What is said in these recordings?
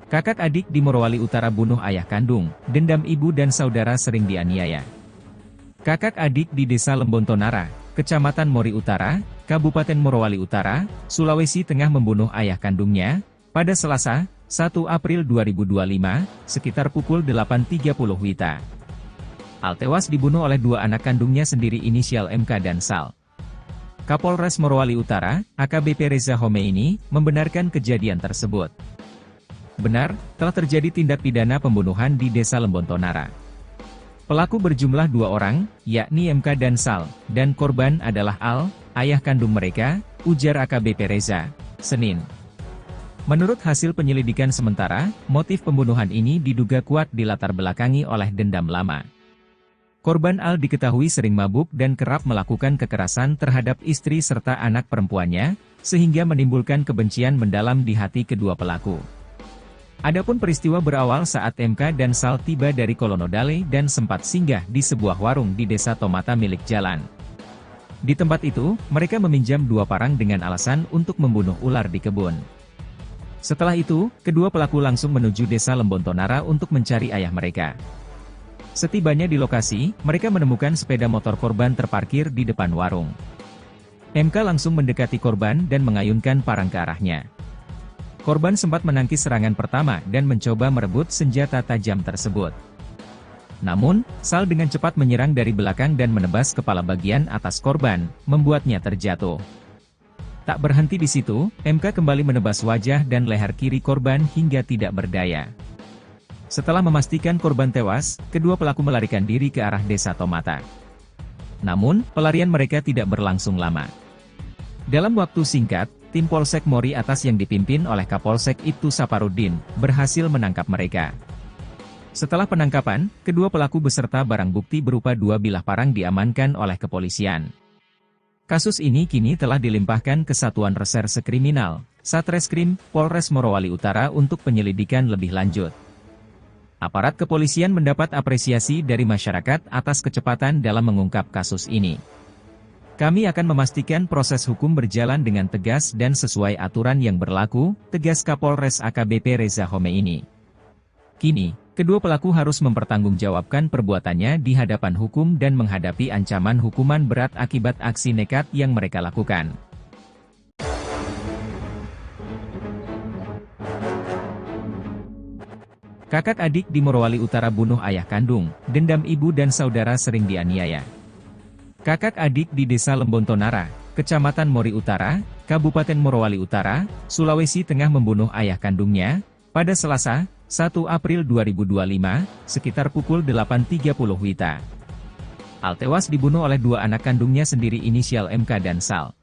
Kakak adik di Morowali Utara bunuh ayah kandung, dendam ibu dan saudara sering dianiaya. Kakak adik di Desa Lembontonara, Kecamatan Mori Utara, Kabupaten Morowali Utara, Sulawesi Tengah membunuh ayah kandungnya, pada Selasa, 1 April 2025, sekitar pukul 8.30 WITA. Al tewas dibunuh oleh dua anak kandungnya sendiri inisial MK dan Sal. Kapolres Morowali Utara, AKBP Reza Homeini, membenarkan kejadian tersebut. Benar, telah terjadi tindak pidana pembunuhan di Desa Lembontonara. Pelaku berjumlah dua orang, yakni MK dan Sal, dan korban adalah Al, ayah kandung mereka, ujar AKBP Reza, Senin. Menurut hasil penyelidikan sementara, motif pembunuhan ini diduga kuat dilatar belakangi oleh dendam lama. Korban Al diketahui sering mabuk dan kerap melakukan kekerasan terhadap istri serta anak perempuannya, sehingga menimbulkan kebencian mendalam di hati kedua pelaku. Adapun peristiwa berawal saat MK dan Sal tiba dari Kolonodale dan sempat singgah di sebuah warung di Desa Tomata milik Jalan. Di tempat itu, mereka meminjam dua parang dengan alasan untuk membunuh ular di kebun. Setelah itu, kedua pelaku langsung menuju Desa Lembontonara untuk mencari ayah mereka. Setibanya di lokasi, mereka menemukan sepeda motor korban terparkir di depan warung. MK langsung mendekati korban dan mengayunkan parang ke arahnya. Korban sempat menangkis serangan pertama dan mencoba merebut senjata tajam tersebut. Namun, Sal dengan cepat menyerang dari belakang dan menebas kepala bagian atas korban, membuatnya terjatuh. Tak berhenti di situ, MK kembali menebas wajah dan leher kiri korban hingga tidak berdaya. Setelah memastikan korban tewas, kedua pelaku melarikan diri ke arah Desa Tomata. Namun, pelarian mereka tidak berlangsung lama. Dalam waktu singkat, tim Polsek Mori Atas yang dipimpin oleh Kapolsek Ibtu Saparudin, berhasil menangkap mereka. Setelah penangkapan, kedua pelaku beserta barang bukti berupa dua bilah parang diamankan oleh kepolisian. Kasus ini kini telah dilimpahkan ke Satuan Reserse Kriminal, Satreskrim, Polres Morowali Utara untuk penyelidikan lebih lanjut. Aparat kepolisian mendapat apresiasi dari masyarakat atas kecepatan dalam mengungkap kasus ini. Kami akan memastikan proses hukum berjalan dengan tegas dan sesuai aturan yang berlaku, tegas Kapolres AKBP Reza Homeini. Kini, kedua pelaku harus mempertanggungjawabkan perbuatannya di hadapan hukum dan menghadapi ancaman hukuman berat akibat aksi nekat yang mereka lakukan. Kakak adik di Morowali Utara bunuh ayah kandung, dendam ibu dan saudara sering dianiaya. Kakak adik di Desa Lembontonara, Kecamatan Mori Utara, Kabupaten Morowali Utara, Sulawesi Tengah membunuh ayah kandungnya, pada Selasa, 1 April 2025, sekitar pukul 8.30 WITA. Al tewas dibunuh oleh dua anak kandungnya sendiri inisial MK dan Sal.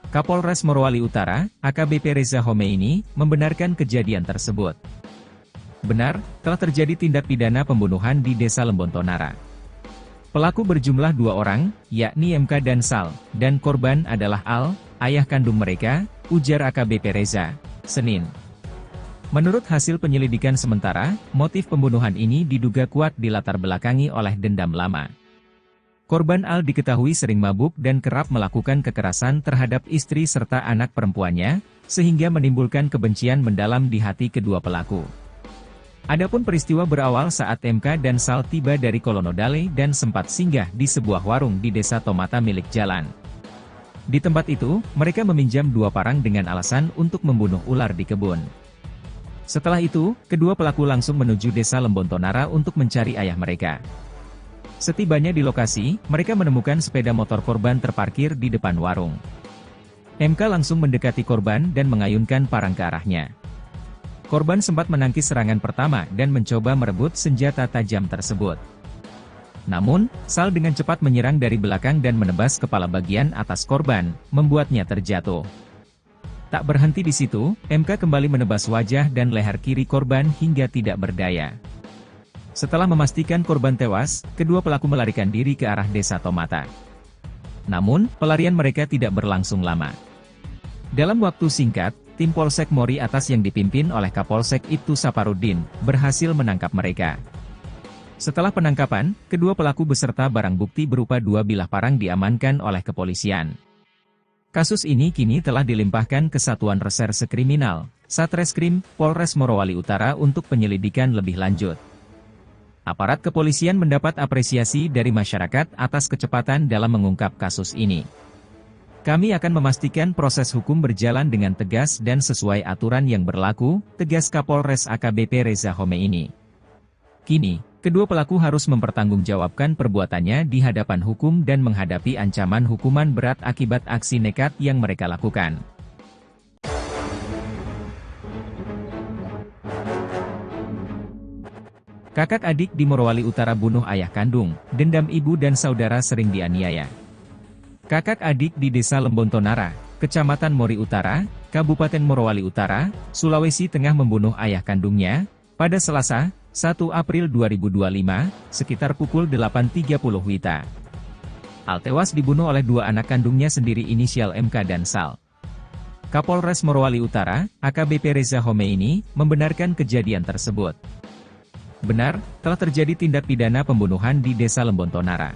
Kapolres Morowali Utara, AKBP Reza Homeini, membenarkan kejadian tersebut. Benar, telah terjadi tindak pidana pembunuhan di Desa Lembontonara. Pelaku berjumlah dua orang, yakni MK dan Sal, dan korban adalah Al, ayah kandung mereka, ujar AKBP Reza, Senin. Menurut hasil penyelidikan sementara, motif pembunuhan ini diduga kuat dilatar belakangi oleh dendam lama. Korban Al diketahui sering mabuk dan kerap melakukan kekerasan terhadap istri serta anak perempuannya, sehingga menimbulkan kebencian mendalam di hati kedua pelaku. Adapun peristiwa berawal saat MK dan Sal tiba dari Kolonodale dan sempat singgah di sebuah warung di Desa Tomata milik Jalan. Di tempat itu, mereka meminjam dua parang dengan alasan untuk membunuh ular di kebun. Setelah itu, kedua pelaku langsung menuju Desa Lembontonara untuk mencari ayah mereka. Setibanya di lokasi, mereka menemukan sepeda motor korban terparkir di depan warung. MK langsung mendekati korban dan mengayunkan parang ke arahnya. Korban sempat menangkis serangan pertama dan mencoba merebut senjata tajam tersebut. Namun, Sal dengan cepat menyerang dari belakang dan menebas kepala bagian atas korban, membuatnya terjatuh. Tak berhenti di situ, MK kembali menebas wajah dan leher kiri korban hingga tidak berdaya. Setelah memastikan korban tewas, kedua pelaku melarikan diri ke arah Desa Tomata. Namun, pelarian mereka tidak berlangsung lama. Dalam waktu singkat, tim Polsek Mori Atas yang dipimpin oleh Kapolsek Ibtu Saparudin, berhasil menangkap mereka. Setelah penangkapan, kedua pelaku beserta barang bukti berupa dua bilah parang diamankan oleh kepolisian. Kasus ini kini telah dilimpahkan ke Satuan Reserse Kriminal, Satreskrim, Polres Morowali Utara untuk penyelidikan lebih lanjut. Aparat kepolisian mendapat apresiasi dari masyarakat atas kecepatan dalam mengungkap kasus ini. Kami akan memastikan proses hukum berjalan dengan tegas dan sesuai aturan yang berlaku, tegas Kapolres AKBP Reza Homeini. Kini, kedua pelaku harus mempertanggungjawabkan perbuatannya di hadapan hukum dan menghadapi ancaman hukuman berat akibat aksi nekat yang mereka lakukan. Kakak adik di Morowali Utara bunuh ayah kandung, dendam ibu dan saudara sering dianiaya. Kakak adik di Desa Lembontonara, Kecamatan Mori Utara, Kabupaten Morowali Utara, Sulawesi Tengah membunuh ayah kandungnya, pada Selasa, 1 April 2025, sekitar pukul 8.30 WITA. Al tewas dibunuh oleh dua anak kandungnya sendiri inisial MK dan Sal. Kapolres Morowali Utara, AKBP Reza Homeini, membenarkan kejadian tersebut. Benar, telah terjadi tindak pidana pembunuhan di Desa Lembontonara.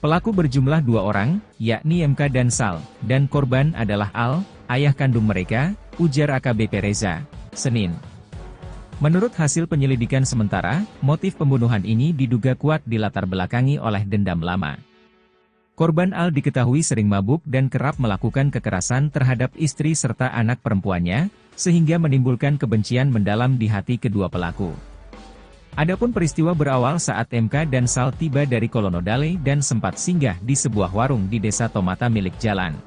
Pelaku berjumlah dua orang, yakni MK dan Sal, dan korban adalah Al, ayah kandung mereka, ujar AKBP Reza, Senin. Menurut hasil penyelidikan sementara, motif pembunuhan ini diduga kuat dilatar belakangi oleh dendam lama. Korban Al diketahui sering mabuk dan kerap melakukan kekerasan terhadap istri serta anak perempuannya, sehingga menimbulkan kebencian mendalam di hati kedua pelaku. Adapun peristiwa berawal saat MK dan Sal tiba dari Kolonodale dan sempat singgah di sebuah warung di Desa Tomata milik Jalan.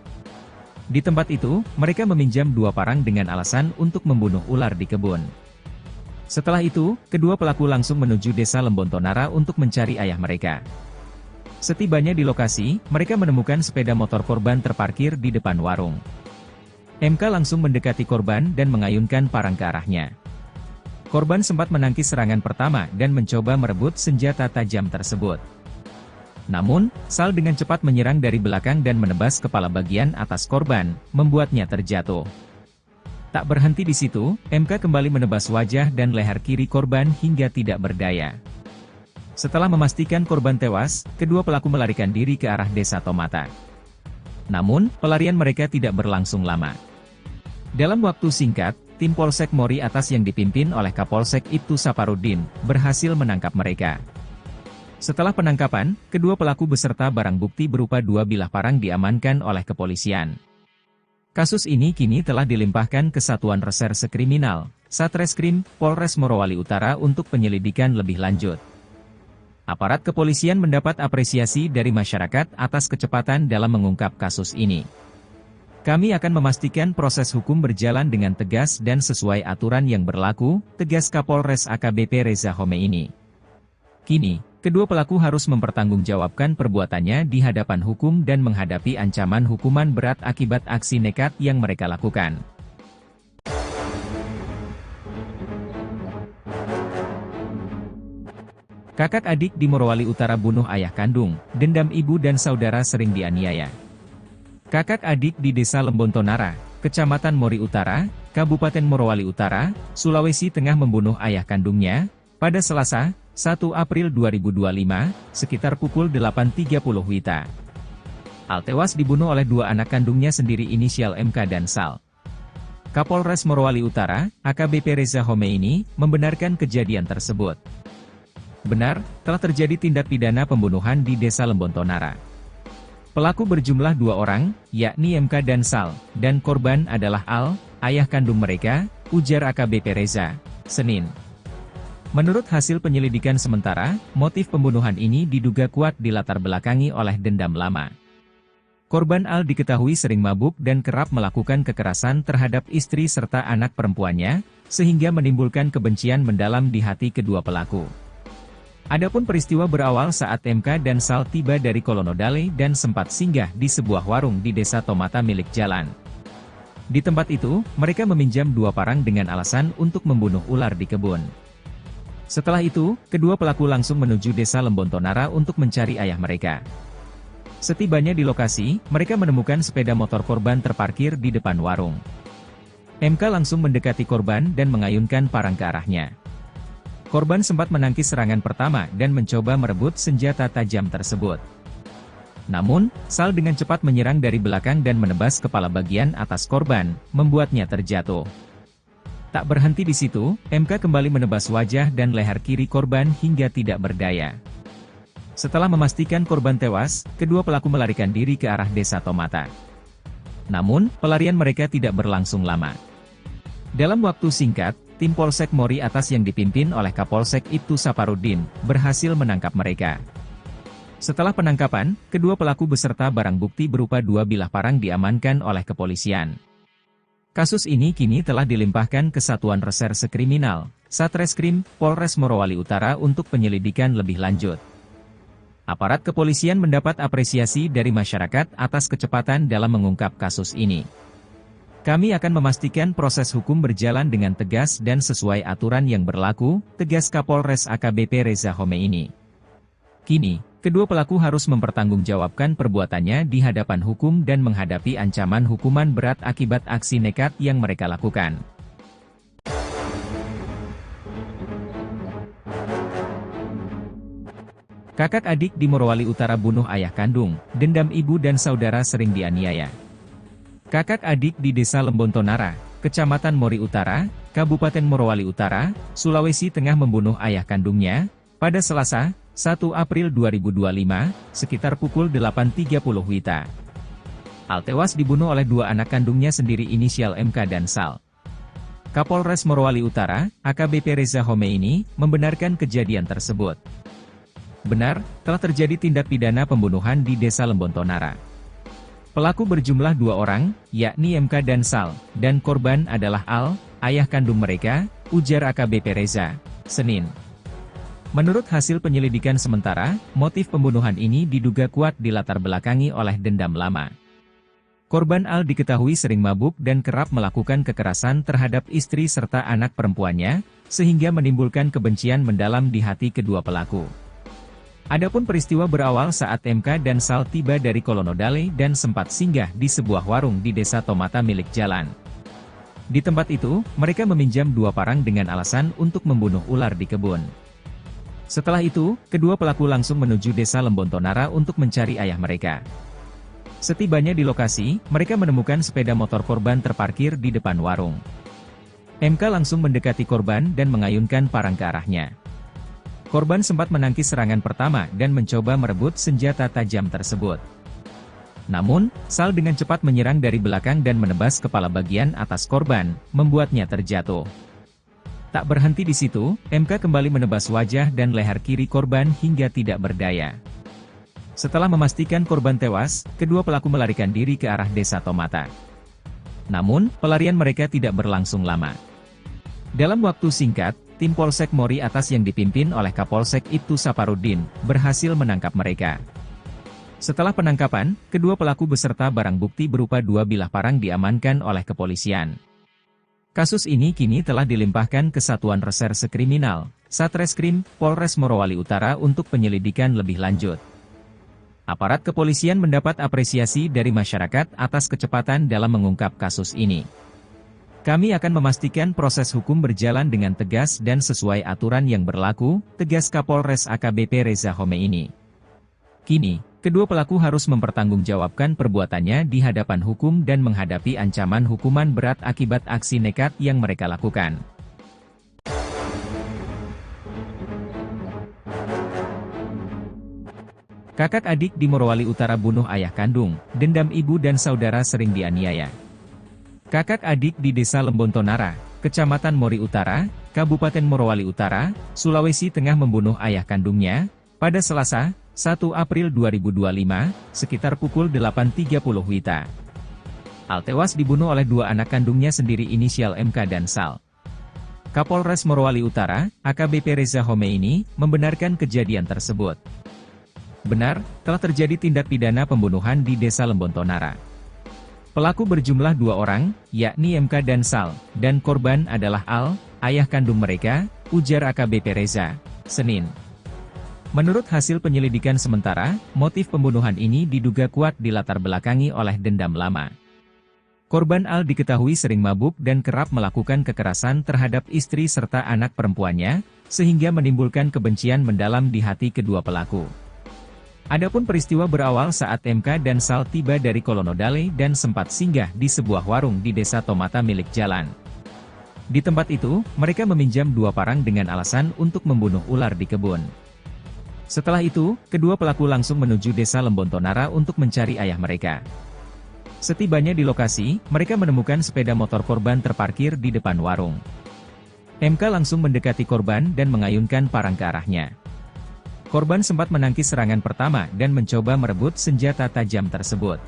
Di tempat itu, mereka meminjam dua parang dengan alasan untuk membunuh ular di kebun. Setelah itu, kedua pelaku langsung menuju Desa Lembontonara untuk mencari ayah mereka. Setibanya di lokasi, mereka menemukan sepeda motor korban terparkir di depan warung. MK langsung mendekati korban dan mengayunkan parang ke arahnya. Korban sempat menangkis serangan pertama dan mencoba merebut senjata tajam tersebut. Namun, Sal dengan cepat menyerang dari belakang dan menebas kepala bagian atas korban, membuatnya terjatuh. Tak berhenti di situ, MK kembali menebas wajah dan leher kiri korban hingga tidak berdaya. Setelah memastikan korban tewas, kedua pelaku melarikan diri ke arah Desa Tomata. Namun, pelarian mereka tidak berlangsung lama. Dalam waktu singkat, tim Polsek Mori Atas yang dipimpin oleh Kapolsek Ibtu Saparudin, berhasil menangkap mereka. Setelah penangkapan, kedua pelaku beserta barang bukti berupa dua bilah parang diamankan oleh kepolisian. Kasus ini kini telah dilimpahkan ke Satuan Reserse Kriminal, Satreskrim, Polres Morowali Utara untuk penyelidikan lebih lanjut. Aparat kepolisian mendapat apresiasi dari masyarakat atas kecepatan dalam mengungkap kasus ini. Kami akan memastikan proses hukum berjalan dengan tegas dan sesuai aturan yang berlaku, tegas Kapolres AKBP Reza Homeini. Kini, kedua pelaku harus mempertanggungjawabkan perbuatannya di hadapan hukum dan menghadapi ancaman hukuman berat akibat aksi nekat yang mereka lakukan. Kakak adik di Morowali Utara bunuh ayah kandung, dendam ibu dan saudara sering dianiaya. Kakak adik di Desa Lembontonara, Kecamatan Mori Utara, Kabupaten Morowali Utara, Sulawesi Tengah membunuh ayah kandungnya, pada Selasa, 1 April 2025, sekitar pukul 8.30 WITA. Al tewas dibunuh oleh dua anak kandungnya sendiri inisial MK dan Sal. Kapolres Morowali Utara, AKBP Reza Homeini, membenarkan kejadian tersebut. Benar, telah terjadi tindak pidana pembunuhan di Desa Lembontonara. Pelaku berjumlah dua orang, yakni MK dan Sal, dan korban adalah Al, ayah kandung mereka, ujar AKBP Reza, Senin. Menurut hasil penyelidikan sementara, motif pembunuhan ini diduga kuat dilatar belakangi oleh dendam lama. Korban Al diketahui sering mabuk dan kerap melakukan kekerasan terhadap istri serta anak perempuannya, sehingga menimbulkan kebencian mendalam di hati kedua pelaku. Adapun peristiwa berawal saat MK dan Sal tiba dari Kolonodale dan sempat singgah di sebuah warung di Desa Tomata milik Jalan. Di tempat itu, mereka meminjam dua parang dengan alasan untuk membunuh ular di kebun. Setelah itu, kedua pelaku langsung menuju Desa Lembontonara untuk mencari ayah mereka. Setibanya di lokasi, mereka menemukan sepeda motor korban terparkir di depan warung. MK langsung mendekati korban dan mengayunkan parang ke arahnya. Korban sempat menangkis serangan pertama dan mencoba merebut senjata tajam tersebut. Namun, Sal dengan cepat menyerang dari belakang dan menebas kepala bagian atas korban, membuatnya terjatuh. Tak berhenti di situ, MK kembali menebas wajah dan leher kiri korban hingga tidak berdaya. Setelah memastikan korban tewas, kedua pelaku melarikan diri ke arah desa Tomata. Namun, pelarian mereka tidak berlangsung lama. Dalam waktu singkat, tim Polsek Mori Atas yang dipimpin oleh Kapolsek Ibtu Saparudin, berhasil menangkap mereka. Setelah penangkapan, kedua pelaku beserta barang bukti berupa 2 bilah parang diamankan oleh kepolisian. Kasus ini kini telah dilimpahkan ke Satuan Reserse Kriminal, Satreskrim, Polres Morowali Utara untuk penyelidikan lebih lanjut. Aparat kepolisian mendapat apresiasi dari masyarakat atas kecepatan dalam mengungkap kasus ini. Kami akan memastikan proses hukum berjalan dengan tegas dan sesuai aturan yang berlaku, tegas Kapolres AKBP Reza Homeini. Kini, kedua pelaku harus mempertanggungjawabkan perbuatannya di hadapan hukum dan menghadapi ancaman hukuman berat akibat aksi nekat yang mereka lakukan. Kakak adik di Morowali Utara bunuh ayah kandung, dendam ibu dan saudara sering dianiaya. Kakak adik di Desa Lembontonara, Kecamatan Mori Utara, Kabupaten Morowali Utara, Sulawesi Tengah membunuh ayah kandungnya, pada Selasa, 1 April 2025, sekitar pukul 8.30 WITA. Al tewas dibunuh oleh dua anak kandungnya sendiri inisial MK dan Sal. Kapolres Morowali Utara, AKBP Reza Homeini, membenarkan kejadian tersebut. Benar, telah terjadi tindak pidana pembunuhan di Desa Lembontonara. Pelaku berjumlah 2 orang, yakni MK dan Sal, dan korban adalah Al, ayah kandung mereka, ujar AKBP Reza, Senin. Menurut hasil penyelidikan sementara, motif pembunuhan ini diduga kuat dilatar belakangi oleh dendam lama. Korban Al diketahui sering mabuk dan kerap melakukan kekerasan terhadap istri serta anak perempuannya, sehingga menimbulkan kebencian mendalam di hati kedua pelaku. Adapun peristiwa berawal saat MK dan Sal tiba dari Kolonodale dan sempat singgah di sebuah warung di Desa Tomata milik Jalan. Di tempat itu, mereka meminjam 2 parang dengan alasan untuk membunuh ular di kebun. Setelah itu, kedua pelaku langsung menuju Desa Lembontonara untuk mencari ayah mereka. Setibanya di lokasi, mereka menemukan sepeda motor korban terparkir di depan warung. MK langsung mendekati korban dan mengayunkan parang ke arahnya. Korban sempat menangkis serangan pertama dan mencoba merebut senjata tajam tersebut. Namun, Sal dengan cepat menyerang dari belakang dan menebas kepala bagian atas korban, membuatnya terjatuh. Tak berhenti di situ, MK kembali menebas wajah dan leher kiri korban hingga tidak berdaya. Setelah memastikan korban tewas, kedua pelaku melarikan diri ke arah Desa Tomata. Namun, pelarian mereka tidak berlangsung lama. Dalam waktu singkat, tim Polsek Mori Atas yang dipimpin oleh Kapolsek Ibtu Saparudin, berhasil menangkap mereka. Setelah penangkapan, kedua pelaku beserta barang bukti berupa 2 bilah parang diamankan oleh kepolisian. Kasus ini kini telah dilimpahkan ke Satuan Reserse Kriminal, Satreskrim, Polres Morowali Utara untuk penyelidikan lebih lanjut. Aparat kepolisian mendapat apresiasi dari masyarakat atas kecepatan dalam mengungkap kasus ini. Kami akan memastikan proses hukum berjalan dengan tegas dan sesuai aturan yang berlaku, tegas Kapolres AKBP Reza Homeini. Kini, kedua pelaku harus mempertanggungjawabkan perbuatannya di hadapan hukum dan menghadapi ancaman hukuman berat akibat aksi nekat yang mereka lakukan. Kakak adik di Morowali Utara bunuh ayah kandung, dendam ibu dan saudara sering dianiaya. Kakak adik di Desa Lembontonara, Kecamatan Mori Utara, Kabupaten Morowali Utara, Sulawesi Tengah membunuh ayah kandungnya, pada Selasa, 1 April 2025, sekitar pukul 8.30 WITA. Al tewas dibunuh oleh 2 anak kandungnya sendiri inisial MK dan Sal. Kapolres Morowali Utara, AKBP Reza Homeini, membenarkan kejadian tersebut. Benar, telah terjadi tindak pidana pembunuhan di Desa Lembontonara. Pelaku berjumlah 2 orang, yakni MK dan Sal, dan korban adalah Al, ayah kandung mereka, ujar AKBP Reza, Senin. Menurut hasil penyelidikan sementara, motif pembunuhan ini diduga kuat dilatar belakangi oleh dendam lama. Korban Al diketahui sering mabuk dan kerap melakukan kekerasan terhadap istri serta anak perempuannya, sehingga menimbulkan kebencian mendalam di hati kedua pelaku. Adapun peristiwa berawal saat MK dan Sal tiba dari Kolonodale dan sempat singgah di sebuah warung di Desa Tomata milik Jalan. Di tempat itu, mereka meminjam 2 parang dengan alasan untuk membunuh ular di kebun. Setelah itu, kedua pelaku langsung menuju Desa Lembontonara untuk mencari ayah mereka. Setibanya di lokasi, mereka menemukan sepeda motor korban terparkir di depan warung. MK langsung mendekati korban dan mengayunkan parang ke arahnya. Korban sempat menangkis serangan pertama dan mencoba merebut senjata tajam tersebut.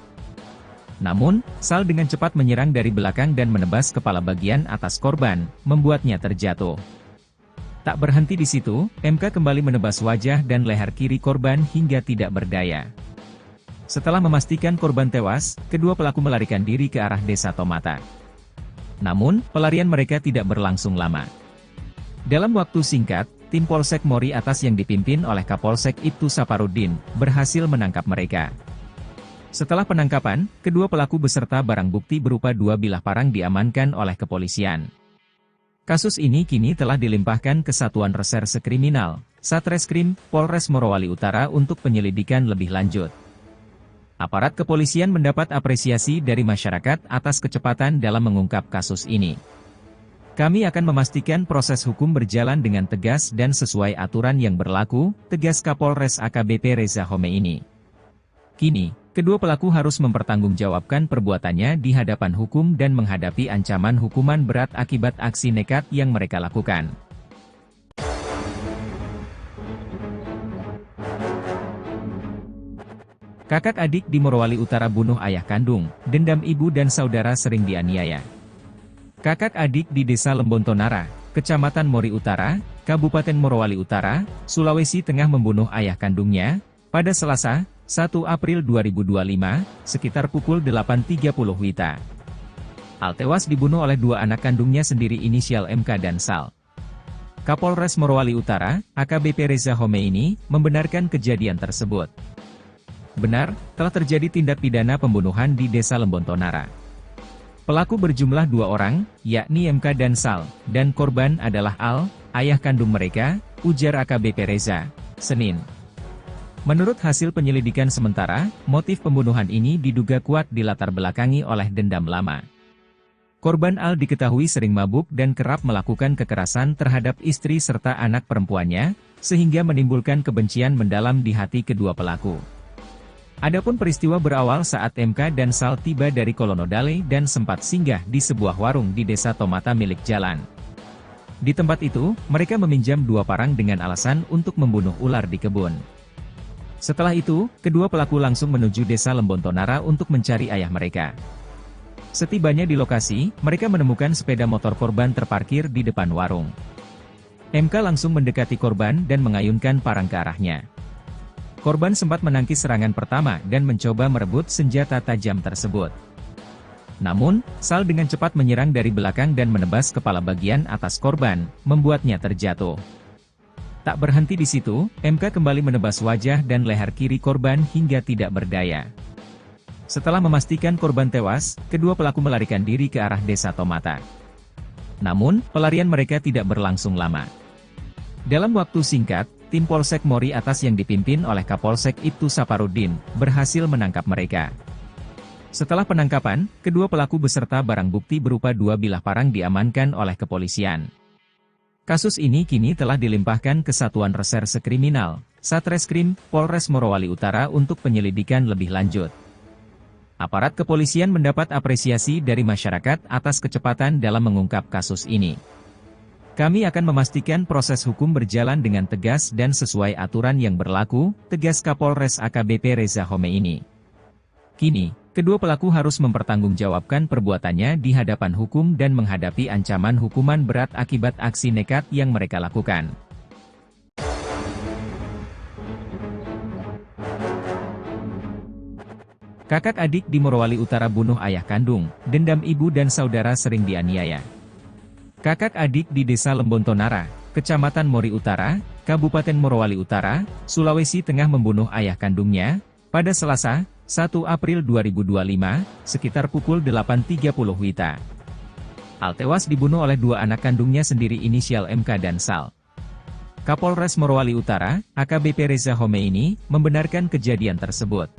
Namun, Sal dengan cepat menyerang dari belakang dan menebas kepala bagian atas korban, membuatnya terjatuh. Tak berhenti di situ, MK kembali menebas wajah dan leher kiri korban hingga tidak berdaya. Setelah memastikan korban tewas, kedua pelaku melarikan diri ke arah Desa Tomata. Namun, pelarian mereka tidak berlangsung lama. Dalam waktu singkat, tim Polsek Mori Atas yang dipimpin oleh Kapolsek Ibtu Saparudin, berhasil menangkap mereka. Setelah penangkapan, kedua pelaku beserta barang bukti berupa 2 bilah parang diamankan oleh kepolisian. Kasus ini kini telah dilimpahkan ke Satuan Reserse Kriminal, Satreskrim, Polres Morowali Utara untuk penyelidikan lebih lanjut. Aparat kepolisian mendapat apresiasi dari masyarakat atas kecepatan dalam mengungkap kasus ini. Kami akan memastikan proses hukum berjalan dengan tegas dan sesuai aturan yang berlaku, tegas Kapolres AKBP Reza Homeini. Kini, kedua pelaku harus mempertanggungjawabkan perbuatannya di hadapan hukum dan menghadapi ancaman hukuman berat akibat aksi nekat yang mereka lakukan. Kakak adik di Morowali Utara bunuh ayah kandung, dendam ibu dan saudara sering dianiaya. Kakak adik di Desa Lembontonara, Kecamatan Mori Utara, Kabupaten Morowali Utara, Sulawesi Tengah membunuh ayah kandungnya, pada Selasa, 1 April 2025, sekitar pukul 8.30 WITA. Al tewas dibunuh oleh 2 anak kandungnya sendiri inisial MK dan Sal. Kapolres Morowali Utara, AKBP Reza Homeini, membenarkan kejadian tersebut. Benar, telah terjadi tindak pidana pembunuhan di Desa Lembontonara. Pelaku berjumlah 2 orang, yakni MK dan Sal, dan korban adalah Al, ayah kandung mereka, ujar AKBP Reza, Senin. Menurut hasil penyelidikan sementara, motif pembunuhan ini diduga kuat dilatar belakangi oleh dendam lama. Korban Al diketahui sering mabuk dan kerap melakukan kekerasan terhadap istri serta anak perempuannya, sehingga menimbulkan kebencian mendalam di hati kedua pelaku. Adapun peristiwa berawal saat MK dan Sal tiba dari Kolonodale dan sempat singgah di sebuah warung di Desa Tomata milik Jalan. Di tempat itu, mereka meminjam 2 parang dengan alasan untuk membunuh ular di kebun. Setelah itu, kedua pelaku langsung menuju Desa Lembontonara untuk mencari ayah mereka. Setibanya di lokasi, mereka menemukan sepeda motor korban terparkir di depan warung. MK langsung mendekati korban dan mengayunkan parang ke arahnya. Korban sempat menangkis serangan pertama dan mencoba merebut senjata tajam tersebut. Namun, Sal dengan cepat menyerang dari belakang dan menebas kepala bagian atas korban, membuatnya terjatuh. Tak berhenti di situ, MK kembali menebas wajah dan leher kiri korban hingga tidak berdaya. Setelah memastikan korban tewas, kedua pelaku melarikan diri ke arah Desa Tomata. Namun, pelarian mereka tidak berlangsung lama. Dalam waktu singkat, tim Polsek Mori Atas yang dipimpin oleh Kapolsek Ibtu Saparudin, berhasil menangkap mereka. Setelah penangkapan, kedua pelaku beserta barang bukti berupa 2 bilah parang diamankan oleh kepolisian. Kasus ini kini telah dilimpahkan ke Satuan Reserse Kriminal, Satreskrim, Polres Morowali Utara untuk penyelidikan lebih lanjut. Aparat kepolisian mendapat apresiasi dari masyarakat atas kecepatan dalam mengungkap kasus ini. Kami akan memastikan proses hukum berjalan dengan tegas dan sesuai aturan yang berlaku, tegas Kapolres AKBP Reza Homeini. Kini, kedua pelaku harus mempertanggungjawabkan perbuatannya di hadapan hukum dan menghadapi ancaman hukuman berat akibat aksi nekat yang mereka lakukan. Kakak adik di Morowali Utara bunuh ayah kandung, dendam ibu dan saudara sering dianiaya. Kakak adik di Desa Lembontonara, Kecamatan Mori Utara, Kabupaten Morowali Utara, Sulawesi Tengah membunuh ayah kandungnya, pada Selasa, 1 April 2025, sekitar pukul 8.30 WITA. Al tewas dibunuh oleh 2 anak kandungnya sendiri inisial MK dan Sal. Kapolres Morowali Utara, AKBP Reza Homeini, membenarkan kejadian tersebut.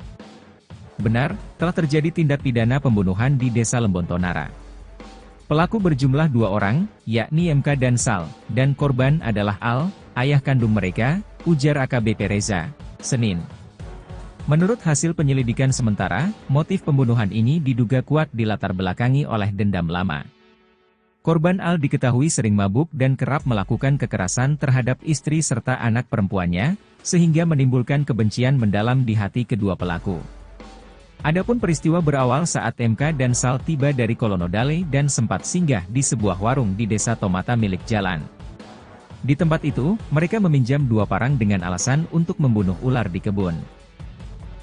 Benar, telah terjadi tindak pidana pembunuhan di Desa Lembontonara. Pelaku berjumlah 2 orang, yakni MK dan Sal, dan korban adalah Al, ayah kandung mereka, ujar AKBP Reza, Senin. Menurut hasil penyelidikan sementara, motif pembunuhan ini diduga kuat dilatar belakangi oleh dendam lama. Korban Al diketahui sering mabuk dan kerap melakukan kekerasan terhadap istri serta anak perempuannya, sehingga menimbulkan kebencian mendalam di hati kedua pelaku. Adapun peristiwa berawal saat MK dan Sal tiba dari Kolonodale dan sempat singgah di sebuah warung di Desa Tomata milik Jalan. Di tempat itu, mereka meminjam 2 parang dengan alasan untuk membunuh ular di kebun.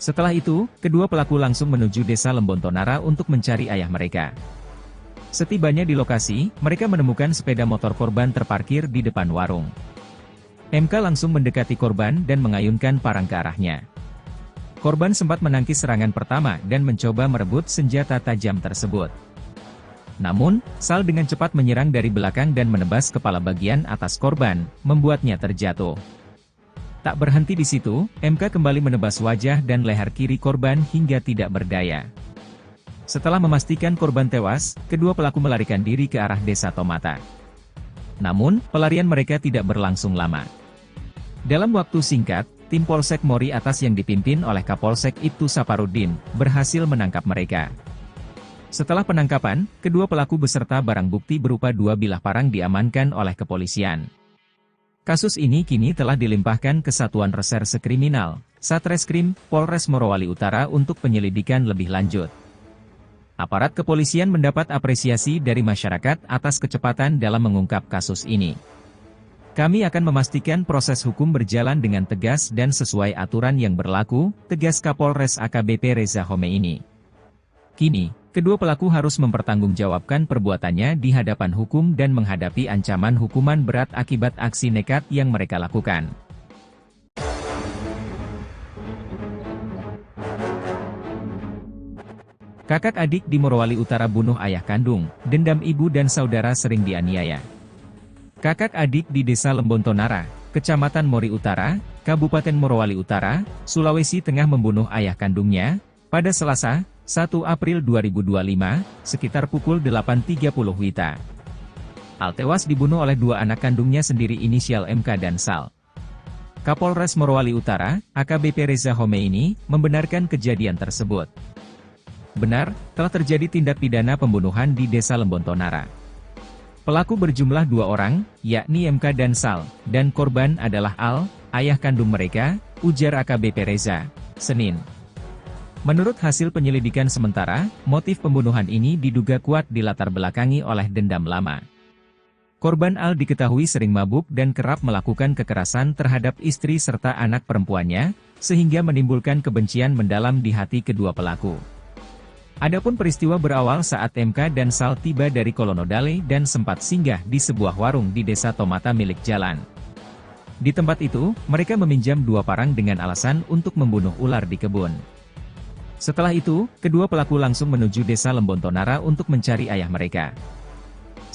Setelah itu, kedua pelaku langsung menuju Desa Lembontonara untuk mencari ayah mereka. Setibanya di lokasi, mereka menemukan sepeda motor korban terparkir di depan warung. MK langsung mendekati korban dan mengayunkan parang ke arahnya. Korban sempat menangkis serangan pertama dan mencoba merebut senjata tajam tersebut. Namun, Sal dengan cepat menyerang dari belakang dan menebas kepala bagian atas korban, membuatnya terjatuh. Tak berhenti di situ, MK kembali menebas wajah dan leher kiri korban hingga tidak berdaya. Setelah memastikan korban tewas, kedua pelaku melarikan diri ke arah Desa Tomata. Namun, pelarian mereka tidak berlangsung lama. Dalam waktu singkat, tim Polsek Mori Atas yang dipimpin oleh Kapolsek Ibtu Saparudin, berhasil menangkap mereka. Setelah penangkapan, kedua pelaku beserta barang bukti berupa 2 bilah parang diamankan oleh kepolisian. Kasus ini kini telah dilimpahkan ke Satuan Reserse Kriminal, Satreskrim, Polres Morowali Utara untuk penyelidikan lebih lanjut. Aparat kepolisian mendapat apresiasi dari masyarakat atas kecepatan dalam mengungkap kasus ini. Kami akan memastikan proses hukum berjalan dengan tegas dan sesuai aturan yang berlaku, tegas Kapolres AKBP Reza Homeini. Kini, kedua pelaku harus mempertanggungjawabkan perbuatannya di hadapan hukum dan menghadapi ancaman hukuman berat akibat aksi nekat yang mereka lakukan. Kakak adik di Morowali Utara bunuh ayah kandung, dendam ibu dan saudara sering dianiaya. Kakak adik di Desa Lembontonara, Kecamatan Mori Utara, Kabupaten Morowali Utara, Sulawesi Tengah membunuh ayah kandungnya, pada Selasa, 1 April 2025, sekitar pukul 8.30 WITA. Al tewas dibunuh oleh 2 anak kandungnya sendiri inisial MK dan Sal. Kapolres Morowali Utara, AKBP Reza Homeini, membenarkan kejadian tersebut. Benar, telah terjadi tindak pidana pembunuhan di Desa Lembontonara. Pelaku berjumlah 2 orang, yakni MK dan Sal, dan korban adalah Al, ayah kandung mereka, ujar AKBP Reza, Senin. Menurut hasil penyelidikan sementara, motif pembunuhan ini diduga kuat dilatar belakangi oleh dendam lama. Korban Al diketahui sering mabuk dan kerap melakukan kekerasan terhadap istri serta anak perempuannya, sehingga menimbulkan kebencian mendalam di hati kedua pelaku. Adapun peristiwa berawal saat MK dan Sal tiba dari Kolonodale dan sempat singgah di sebuah warung di Desa Tomata milik Jalan. Di tempat itu, mereka meminjam 2 parang dengan alasan untuk membunuh ular di kebun. Setelah itu, kedua pelaku langsung menuju Desa Lembontonara untuk mencari ayah mereka.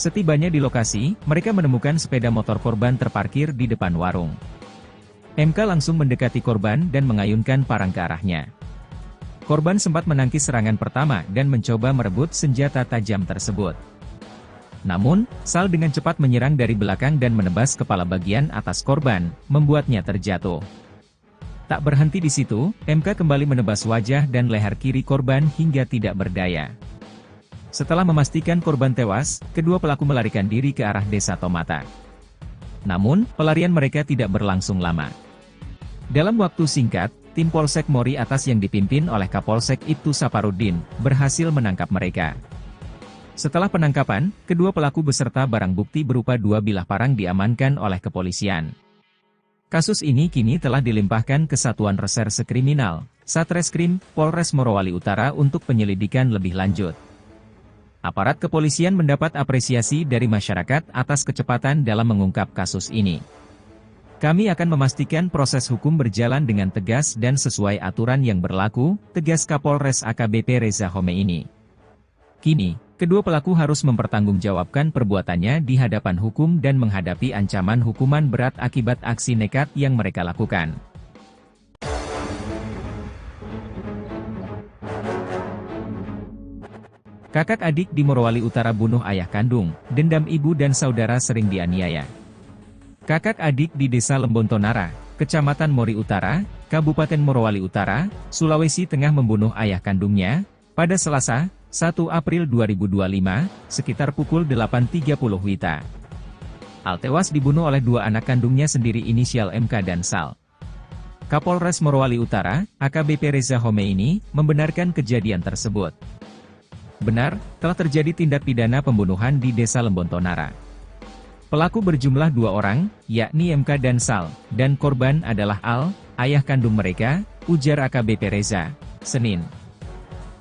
Setibanya di lokasi, mereka menemukan sepeda motor korban terparkir di depan warung. MK langsung mendekati korban dan mengayunkan parang ke arahnya. Korban sempat menangkis serangan pertama dan mencoba merebut senjata tajam tersebut. Namun, Sal dengan cepat menyerang dari belakang dan menebas kepala bagian atas korban, membuatnya terjatuh. Tak berhenti di situ, MK kembali menebas wajah dan leher kiri korban hingga tidak berdaya. Setelah memastikan korban tewas, kedua pelaku melarikan diri ke arah Desa Tomata. Namun, pelarian mereka tidak berlangsung lama. Dalam waktu singkat, tim Polsek Mori Atas yang dipimpin oleh Kapolsek Ibtu Saparudin, berhasil menangkap mereka. Setelah penangkapan, kedua pelaku beserta barang bukti berupa 2 bilah parang diamankan oleh kepolisian. Kasus ini kini telah dilimpahkan ke Satuan Reserse Kriminal, Satreskrim, Polres Morowali Utara untuk penyelidikan lebih lanjut. Aparat kepolisian mendapat apresiasi dari masyarakat atas kecepatan dalam mengungkap kasus ini. Kami akan memastikan proses hukum berjalan dengan tegas dan sesuai aturan yang berlaku, tegas Kapolres AKBP Reza Homeini. Kini, kedua pelaku harus mempertanggungjawabkan perbuatannya di hadapan hukum dan menghadapi ancaman hukuman berat akibat aksi nekat yang mereka lakukan. Kakak adik di Morowali Utara bunuh ayah kandung, dendam ibu dan saudara sering dianiaya. Kakak adik di Desa Lembontonara, Kecamatan Mori Utara, Kabupaten Morowali Utara, Sulawesi Tengah membunuh ayah kandungnya, pada Selasa, 1 April 2025, sekitar pukul 8.30 WITA. Al tewas dibunuh oleh dua anak kandungnya sendiri inisial MK dan Sal. Kapolres Morowali Utara, AKBP Reza Homeini, membenarkan kejadian tersebut. Benar, telah terjadi tindak pidana pembunuhan di Desa Lembontonara. Pelaku berjumlah dua orang, yakni MK dan Sal, dan korban adalah Al, ayah kandung mereka, ujar AKBP Reza, Senin.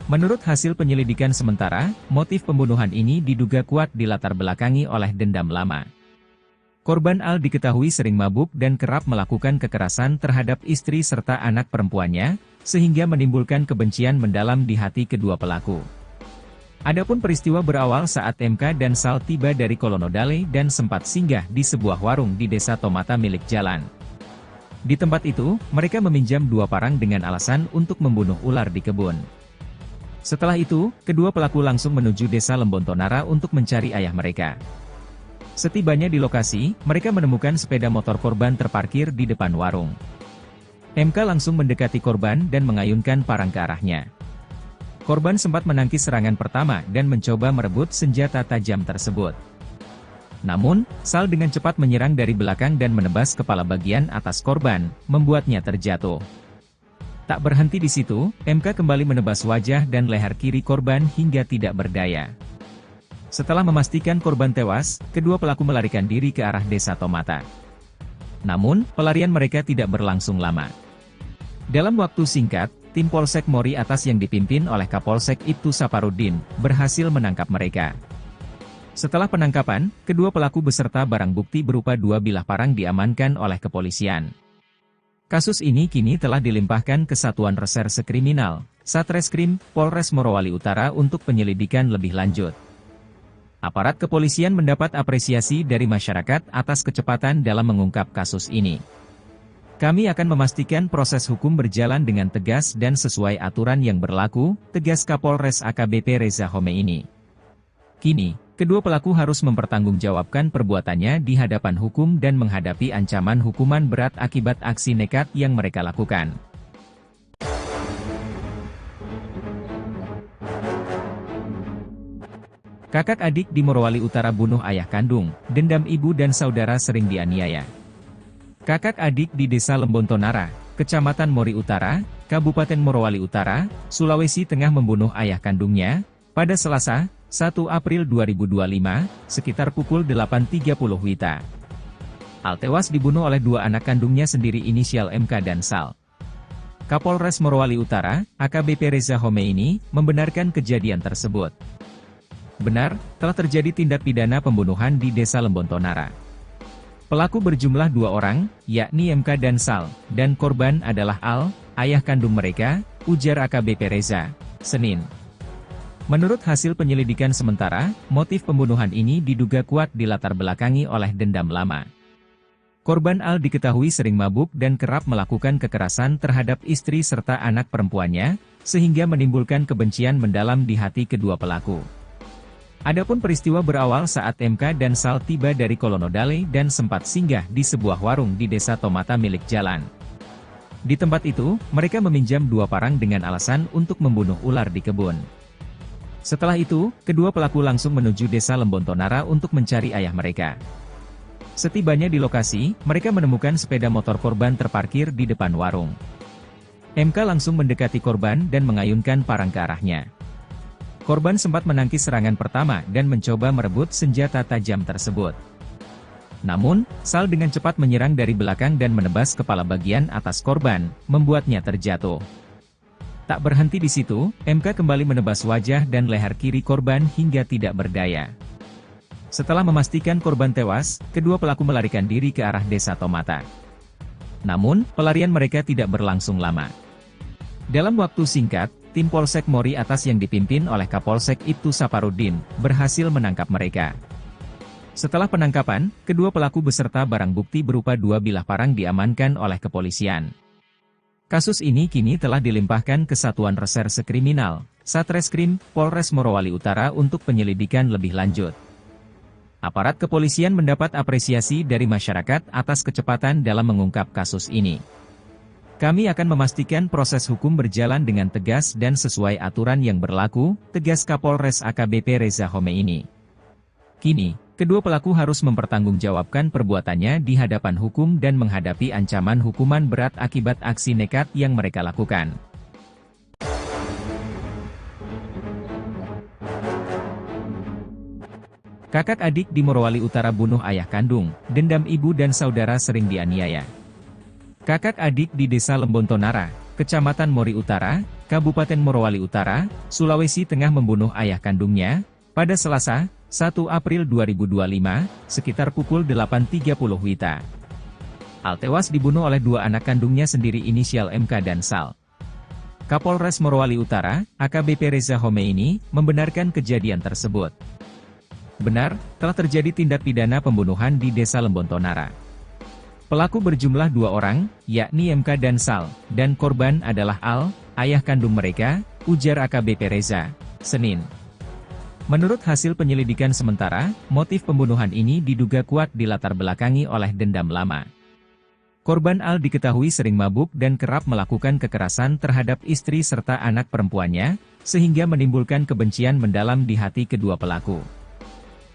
Menurut hasil penyelidikan sementara, motif pembunuhan ini diduga kuat dilatar belakangi oleh dendam lama. Korban Al diketahui sering mabuk dan kerap melakukan kekerasan terhadap istri serta anak perempuannya, sehingga menimbulkan kebencian mendalam di hati kedua pelaku. Adapun peristiwa berawal saat MK dan Sal tiba dari Kolonodale dan sempat singgah di sebuah warung di Desa Tomata milik Jalan. Di tempat itu, mereka meminjam dua parang dengan alasan untuk membunuh ular di kebun. Setelah itu, kedua pelaku langsung menuju Desa Lembontonara untuk mencari ayah mereka. Setibanya di lokasi, mereka menemukan sepeda motor korban terparkir di depan warung. MK langsung mendekati korban dan mengayunkan parang ke arahnya. Korban sempat menangkis serangan pertama dan mencoba merebut senjata tajam tersebut. Namun, Sal dengan cepat menyerang dari belakang dan menebas kepala bagian atas korban, membuatnya terjatuh. Tak berhenti di situ, MK kembali menebas wajah dan leher kiri korban hingga tidak berdaya. Setelah memastikan korban tewas, kedua pelaku melarikan diri ke arah Desa Tomata. Namun, pelarian mereka tidak berlangsung lama. Dalam waktu singkat, tim Polsek Mori Atas yang dipimpin oleh Kapolsek Ibtu Saparudin, berhasil menangkap mereka. Setelah penangkapan, kedua pelaku beserta barang bukti berupa dua bilah parang diamankan oleh kepolisian. Kasus ini kini telah dilimpahkan ke Satuan Reserse Kriminal, Satreskrim, Polres Morowali Utara untuk penyelidikan lebih lanjut. Aparat kepolisian mendapat apresiasi dari masyarakat atas kecepatan dalam mengungkap kasus ini. Kami akan memastikan proses hukum berjalan dengan tegas dan sesuai aturan yang berlaku, tegas Kapolres AKBP Reza Homeini. Kini, kedua pelaku harus mempertanggungjawabkan perbuatannya di hadapan hukum dan menghadapi ancaman hukuman berat akibat aksi nekat yang mereka lakukan. Kakak adik di Morowali Utara bunuh ayah kandung, dendam ibu dan saudara sering dianiaya. Kakak adik di Desa Lembontonara, Kecamatan Mori Utara, Kabupaten Morowali Utara, Sulawesi Tengah membunuh ayah kandungnya, pada Selasa, 1 April 2025, sekitar pukul 8.30 WITA. Al tewas dibunuh oleh dua anak kandungnya sendiri inisial MK dan Sal. Kapolres Morowali Utara, AKBP Reza Homeini, membenarkan kejadian tersebut. Benar, telah terjadi tindak pidana pembunuhan di Desa Lembontonara. Pelaku berjumlah dua orang, yakni MK dan Sal, dan korban adalah Al, ayah kandung mereka, ujar AKBP Reza, Senin. Menurut hasil penyelidikan sementara, motif pembunuhan ini diduga kuat dilatar belakangi oleh dendam lama. Korban Al diketahui sering mabuk dan kerap melakukan kekerasan terhadap istri serta anak perempuannya, sehingga menimbulkan kebencian mendalam di hati kedua pelaku. Adapun peristiwa berawal saat MK dan Sal tiba dari Kolonodale dan sempat singgah di sebuah warung di Desa Tomata milik Jalan. Di tempat itu, mereka meminjam dua parang dengan alasan untuk membunuh ular di kebun. Setelah itu, kedua pelaku langsung menuju Desa Lembontonara untuk mencari ayah mereka. Setibanya di lokasi, mereka menemukan sepeda motor korban terparkir di depan warung. MK langsung mendekati korban dan mengayunkan parang ke arahnya. Korban sempat menangkis serangan pertama dan mencoba merebut senjata tajam tersebut. Namun, Sal dengan cepat menyerang dari belakang dan menebas kepala bagian atas korban, membuatnya terjatuh. Tak berhenti di situ, MK kembali menebas wajah dan leher kiri korban hingga tidak berdaya. Setelah memastikan korban tewas, kedua pelaku melarikan diri ke arah Desa Tomata. Namun, pelarian mereka tidak berlangsung lama. Dalam waktu singkat, tim Polsek Mori Atas yang dipimpin oleh Kapolsek Ibtu Saparudin, berhasil menangkap mereka. Setelah penangkapan, kedua pelaku beserta barang bukti berupa 2 bilah parang diamankan oleh kepolisian. Kasus ini kini telah dilimpahkan ke Satuan Reserse Kriminal, Satreskrim, Polres Morowali Utara untuk penyelidikan lebih lanjut. Aparat kepolisian mendapat apresiasi dari masyarakat atas kecepatan dalam mengungkap kasus ini. Kami akan memastikan proses hukum berjalan dengan tegas dan sesuai aturan yang berlaku, tegas Kapolres AKBP Reza Homeini. Kini, kedua pelaku harus mempertanggungjawabkan perbuatannya di hadapan hukum dan menghadapi ancaman hukuman berat akibat aksi nekat yang mereka lakukan. Kakak adik di Morowali Utara bunuh ayah kandung, dendam ibu dan saudara sering dianiaya. Kakak adik di Desa Lembontonara, Kecamatan Mori Utara, Kabupaten Morowali Utara, Sulawesi Tengah membunuh ayah kandungnya, pada Selasa, 1 April 2025, sekitar pukul 8.30 WITA. Al tewas dibunuh oleh dua anak kandungnya sendiri inisial MK dan Sal. Kapolres Morowali Utara, AKBP Reza Homeini, membenarkan kejadian tersebut. Benar, telah terjadi tindak pidana pembunuhan di Desa Lembontonara. Pelaku berjumlah 2 orang, yakni MK dan Sal, dan korban adalah Al, ayah kandung mereka, ujar AKBP Reza, Senin. Menurut hasil penyelidikan sementara, motif pembunuhan ini diduga kuat dilatar belakangi oleh dendam lama. Korban Al diketahui sering mabuk dan kerap melakukan kekerasan terhadap istri serta anak perempuannya, sehingga menimbulkan kebencian mendalam di hati kedua pelaku.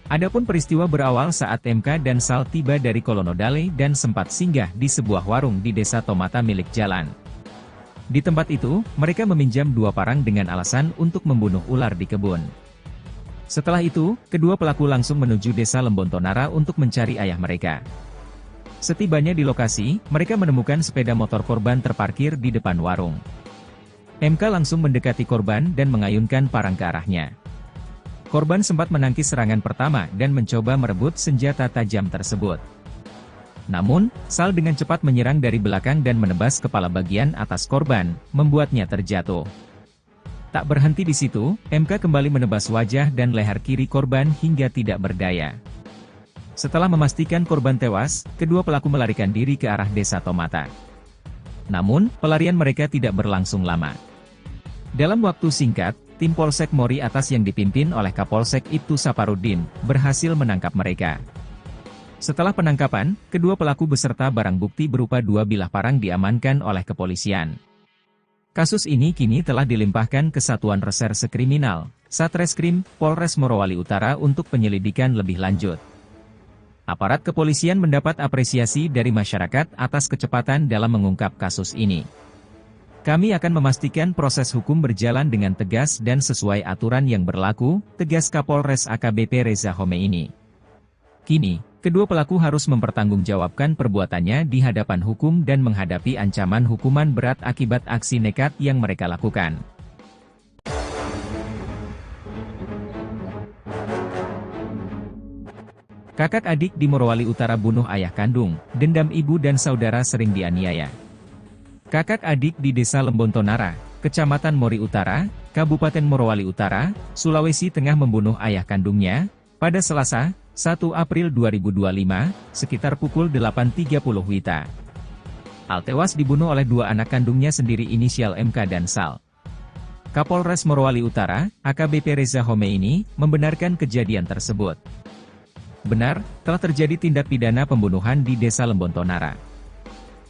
Adapun peristiwa berawal saat MK dan Sal tiba dari Kolonodale dan sempat singgah di sebuah warung di Desa Tomata milik Jalan. Di tempat itu, mereka meminjam 2 parang dengan alasan untuk membunuh ular di kebun. Setelah itu, kedua pelaku langsung menuju Desa Lembontonara untuk mencari ayah mereka. Setibanya di lokasi, mereka menemukan sepeda motor korban terparkir di depan warung. MK langsung mendekati korban dan mengayunkan parang ke arahnya. Korban sempat menangkis serangan pertama dan mencoba merebut senjata tajam tersebut. Namun, Sal dengan cepat menyerang dari belakang dan menebas kepala bagian atas korban, membuatnya terjatuh. Tak berhenti di situ, MK kembali menebas wajah dan leher kiri korban hingga tidak berdaya. Setelah memastikan korban tewas, kedua pelaku melarikan diri ke arah Desa Tomata. Namun, pelarian mereka tidak berlangsung lama. Dalam waktu singkat, tim Polsek Mori Atas yang dipimpin oleh Kapolsek Ibtu Saparudin, berhasil menangkap mereka. Setelah penangkapan, kedua pelaku beserta barang bukti berupa 2 bilah parang diamankan oleh kepolisian. Kasus ini kini telah dilimpahkan ke Satuan Reserse Kriminal, Satreskrim, Polres Morowali Utara untuk penyelidikan lebih lanjut. Aparat kepolisian mendapat apresiasi dari masyarakat atas kecepatan dalam mengungkap kasus ini. Kami akan memastikan proses hukum berjalan dengan tegas dan sesuai aturan yang berlaku, tegas Kapolres AKBP Reza Homeini. Kini, kedua pelaku harus mempertanggungjawabkan perbuatannya di hadapan hukum dan menghadapi ancaman hukuman berat akibat aksi nekat yang mereka lakukan. Kakak adik di Morowali Utara bunuh ayah kandung, dendam ibu dan saudara sering dianiaya. Kakak adik di Desa Lembontonara, Kecamatan Mori Utara, Kabupaten Morowali Utara, Sulawesi Tengah membunuh ayah kandungnya, pada Selasa, 1 April 2025, sekitar pukul 8.30 WITA. Al tewas dibunuh oleh 2 anak kandungnya sendiri inisial MK dan Sal. Kapolres Morowali Utara, AKBP Reza Homeini, membenarkan kejadian tersebut. Benar, telah terjadi tindak pidana pembunuhan di Desa Lembontonara.